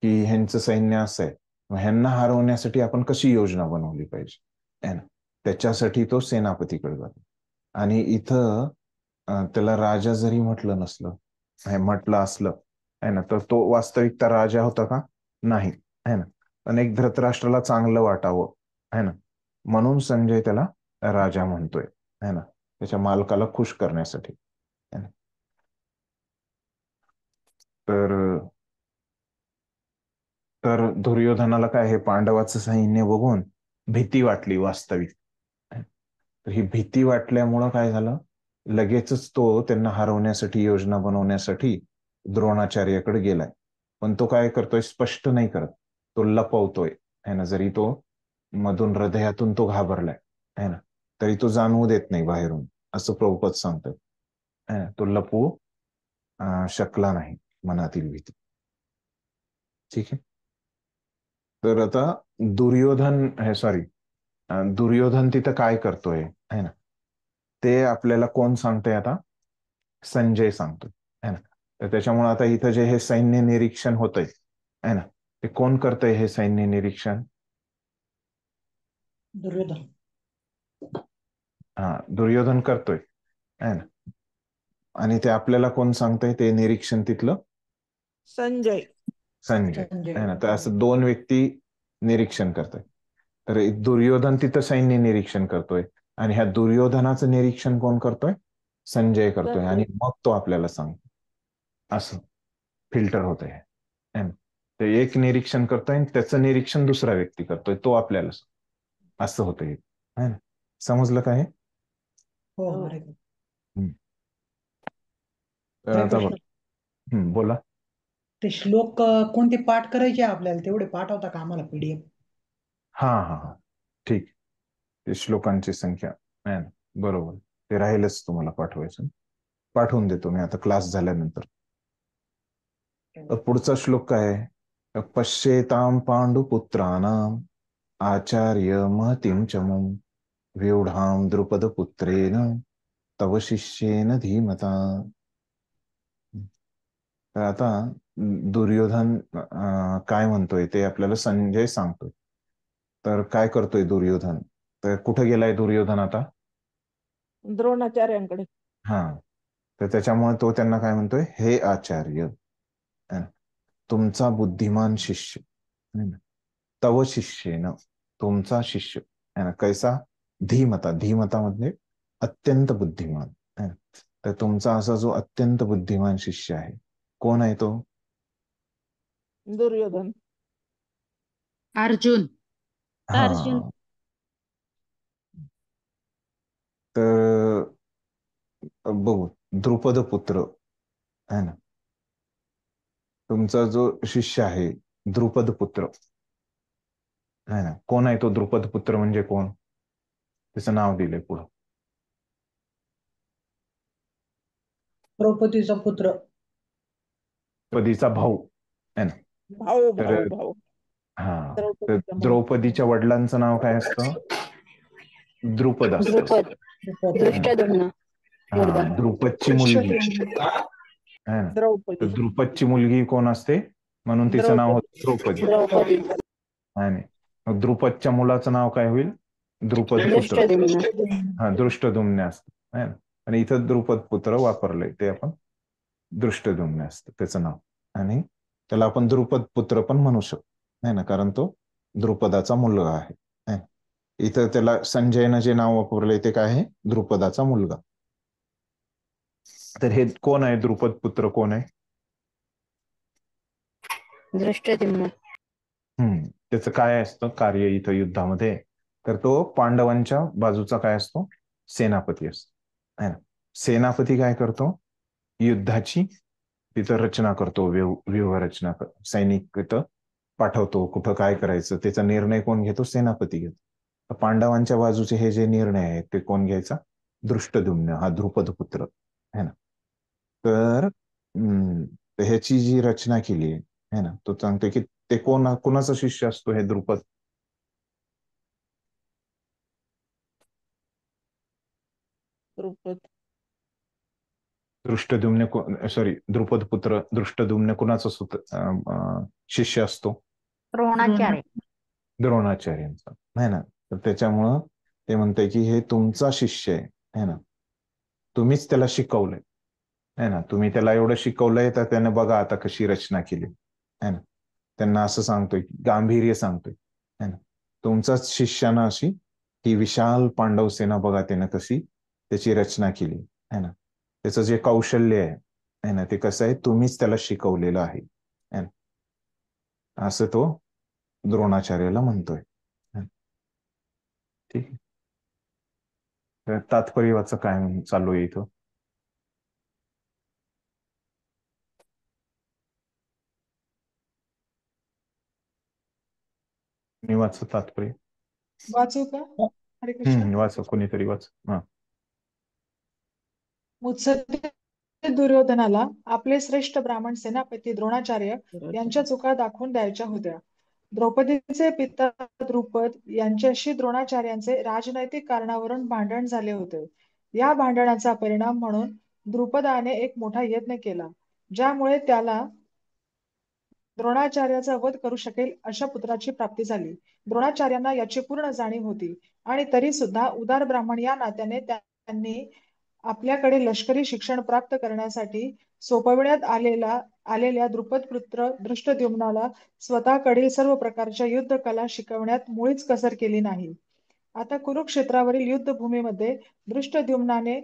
की ह्यांचं सैन्य असं आहे, ह्यांना हरवण्यासाठी आपण कशी योजना बनवली पाहिजे, है ना, त्याच्यासाठी तो सेनापतीकडे जातो. आणि इथं त्याला राजा जरी म्हटलं नसलं, म्हटलं असलं, है ना, तर तो वास्तविकता राजा होता का? नाही, है ना. पण एक धृतराष्ट्राला चांगलं वाटावं, है ना, म्हणून संजय त्याला राजा म्हणतोय, है ना, त्याच्या मालकाला खुश करण्यासाठी, है ना. तर दुर्योधनाला काय, हे पांडवाचं सैन्य बघून भीती वाटली वास्तविक. तर ही भीती वाटल्यामुळं काय झालं, लगेचच तो त्यांना हरवण्यासाठी योजना बनवण्यासाठी द्रोणाचार्याकडे गेलाय. पण तो काय करतोय? स्पष्ट नाही करत, तो लपवतोय, है ना. जरी तो मधून हृदयातून तो घाबरलाय, है ना, तरी तो जाणवू देत नाही बाहेरून, असं प्रभुपद सांगतात. तो लपवू शकला नाही मनातील भीती. ठीक आहे. तर आता दुर्योधन तिथं काय करतोय, है ना, ते आपल्याला कोण सांगतोय आता? संजय सांगतोय, है ना. तर त्याच्यामुळे आता इथं जे हे सैन्य निरीक्षण होतंय, है ना, ते कोण करतंय हे सैन्य निरीक्षण? दुर्योधन. दुर्योधन करतोय, है ना. आणि ते आपल्याला कोण सांगतंय ते निरीक्षण तिथलं? संजय. संजय, है ना. तर असं दोन व्यक्ती निरीक्षण करतोय. तर दुर्योधन तिथं सैन्य निरीक्षण करतोय आणि ह्या दुर्योधनाचं निरीक्षण कोण करतोय? संजय करतोय. आणि मग तो आपल्याला सांगतो. असं फिल्टर होतंय, है ना. ते एक निरीक्षण करतोय आणि त्याचं निरीक्षण दुसरा व्यक्ती करतोय, तो आपल्याला असं होतंय, है ना. समजलं काय? हो. तर आता बोला. ते श्लोक कोणते पाठ करायचे आपल्याला, तेवढे पाठवता का आम्हाला PDF? हा ठीक. ते श्लोकांची संख्या आहे ना, बरोबर, ते राहीलच तुम्हाला पाठवायचं. पाठवून देतो मी आता क्लास झाल्यानंतर. पुढचा श्लोक काय आहे? पश्येताम पांडुपुत्राणाम आचार्य महतीम चमूम व्यूढां द्रुपदपुत्रेण तव शिष्येन धीमता. तर आता दुर्योधन काय म्हणतोय ते आपल्याला संजय सांगतोय. तर काय करतोय दुर्योधन, तर कुठं गेलाय दुर्योधन आता? द्रोणाचार्यांकडे. हा, तर त्याच्यामुळे तो त्यांना काय म्हणतोय, हे आचार्य, तुमचा बुद्धिमान शिष्य, तव शिष्येन, तुमचा शिष्य, कैसा, धीमता, धीमता म्हणजे अत्यंत बुद्धिमान. तर तुमचा असा जो अत्यंत बुद्धिमान शिष्य आहे, कोण आहे तो? दुर्योधन. अर्जुन. अर्जुन. हा, तर बघू, द्रुपद पुत्र है ना, तुमचा जो शिष्य आहे द्रुपद पुत्र है ना, कोण आहे तो द्रुपद पुत्र म्हणजे कोण? त्याचं नाव दिलंय पुढं. द्रौपदीचा पुत्र. द्रौपदीचा भाऊ है ना. भाऊ तर भाऊ भाऊ हा, तर द्रौपदीचा भाऊ. द्रौपदीच्या वडिलांचं नाव काय असतं? द्रुपद असतं. द्रुपद. दृष्टद्युम्न. हा, द्रुपदची मुलगी है ना. तर द्रौपदी. द्रुपदची मुलगी कोण असते, म्हणून तिचं नाव होतं द्रौपदी. द्रौपदी. आणि मग द्रुपदच्या मुलाचं नाव काय होईल? द्रुपद पुत्र. दृष्टद्युम्न. हा, दृष्टद्युम्न असतं है ना. आणि इथं द्रुपद पुत्र वापरलंय ते आपण दृष्टद्युम्न असतं त्याचं नाव. आणि त्याला आपण द्रुपद पुत्र पण म्हणू शकतो है ना, कारण तो द्रुपदाचा मुलगा आहे. इथं त्याला संजयनं जे नाव वापरलंय ते काय आहे? द्रुपदाचा मुलगा. तर हे कोण आहे द्रुपद पुत्र, कोण आहे? दृष्टद्युम्न. त्याचं काय असतं कार्य इथं युद्धामध्ये? तर तो पांडवांच्या बाजूचा काय असतो? सेनापती असतो है ना. सेनापती काय करतो? युद्धाची तिथं रचना करतो, व्यूह रचना, सैनिक तिथं पाठवतो, कुठं काय करायचं त्याचा निर्णय कोण घेतो? सेनापती घेतो. पांडवांच्या बाजूचे हे जे निर्णय आहेत ते कोण घ्यायचा? दृष्टद्युम्न, हा द्रुपद पुत्र है ना. तर ह्याची जी रचना केली आहे ना, तो सांगतोय की ते कोणाचा शिष्य असतो हे द्रुपद? द्रुपद. दृष्टद्युम्न, सॉरी, द्रुपद पुत्र दृष्टद्युम्न कुणाचा शिष्य असतो? द्रोणाचार्य. द्रोणाचार्यांचा है ना. तर त्याच्यामुळं ते म्हणतंय की हे तुमचा शिष्य आहे ना, तुम्हीच त्याला शिकवलंय है ना, तुम्ही त्याला एवढं शिकवलंय, तर त्याने बघा आता कशी रचना केली है ना. त्यांना असं सांगतोय, गांभीर्य सांगतोय है ना, तुमचाच शिष्यानं अशी ही विशाल पांडव सेना बघा त्यानं कशी त्याची रचना केली है ना. त्याचं जे कौशल्य आहे ना, ते कसं आहे, तुम्हीच त्याला शिकवलेलं आहे असं तो द्रोणाचार्याला म्हणतोय. ठीक आहे. तर तात्पर्याचं काय चालू आहे इथं? मी वाच तात्पर्य. वाचू का? हरे कृष्ण. वाच, कोणीतरी वाच. हा. मुत्सद्दी दुर्योधनाला आपले श्रेष्ठ ब्राह्मण सेनापती द्रोणाचार्य यांच्या चुका दाखवून द्यायच्या होत्या. द्रौपदीचे पिता द्रुपद यांच्याशी द्रोणाचार्यांचे राजनैतिक कारणावरून भांडण झाले होते. या भांडणाचा परिणाम म्हणून द्रुपदाने एक मोठा यज्ञ केला, ज्यामुळे त्याला द्रोणाचार्याचा वध करू शकेल अशा पुत्राची प्राप्ती झाली. द्रोणाचार्यांना याची पूर्ण जाणीव होती आणि तरी सुद्धा उदार ब्राह्मण या नात्याने त्यांनी आपल्याकडे लष्करी शिक्षण प्राप्त करण्यासाठी सोपविण्यात आलेल्या द्रुपदपुत्र दृष्टद्युम्नाला स्वतःकडील सर्व प्रकारच्या युद्ध कला शिकवण्यात मुळीच कसर केली नाही. आता कुरुक्षेत्रावरील युद्धभूमीमध्ये दृष्टद्युम्नाने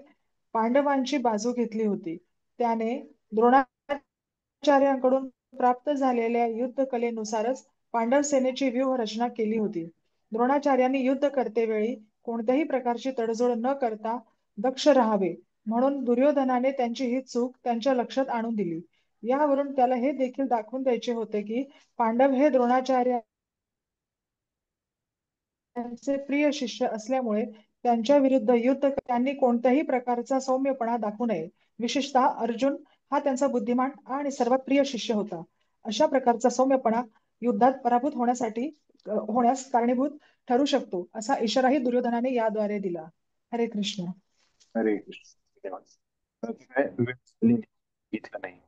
पांडवांची बाजू घेतली होती. त्याने द्रोणाचार्यांकडून प्राप्त झालेल्या युद्ध कलेनुसारच पांडव सेनेची व्यूह रचना केली होती. द्रोणाचार्यांनी युद्ध करतेवेळी कोणत्याही प्रकारची तडजोड न करता दक्ष राहावे म्हणून दुर्योधनाने त्यांची ही चूक त्यांच्या लक्षात आणून दिली. यावरून त्याला हे देखील दाखवून द्यायचे होते की पांडव हे द्रोणाचार्यांचे प्रिय शिष्य असल्यामुळे त्यांच्या विरुद्ध युद्ध त्यांनी कोणत्याही प्रकारचा सौम्यपणा दाखवू नये. विशेषतः अर्जुन हा त्यांचा बुद्धिमान आणि सर्वात प्रिय शिष्य होता. अशा प्रकारचा सौम्यपणा युद्धात पराभूत होण्यासाठी होण्यास कारणीभूत ठरू शकतो असा इशाराही दुर्योधनाने याद्वारे दिला. हरे कृष्ण. हरे कृष्ण. धन्यवाद. काय वेळ झाली इथं नाही.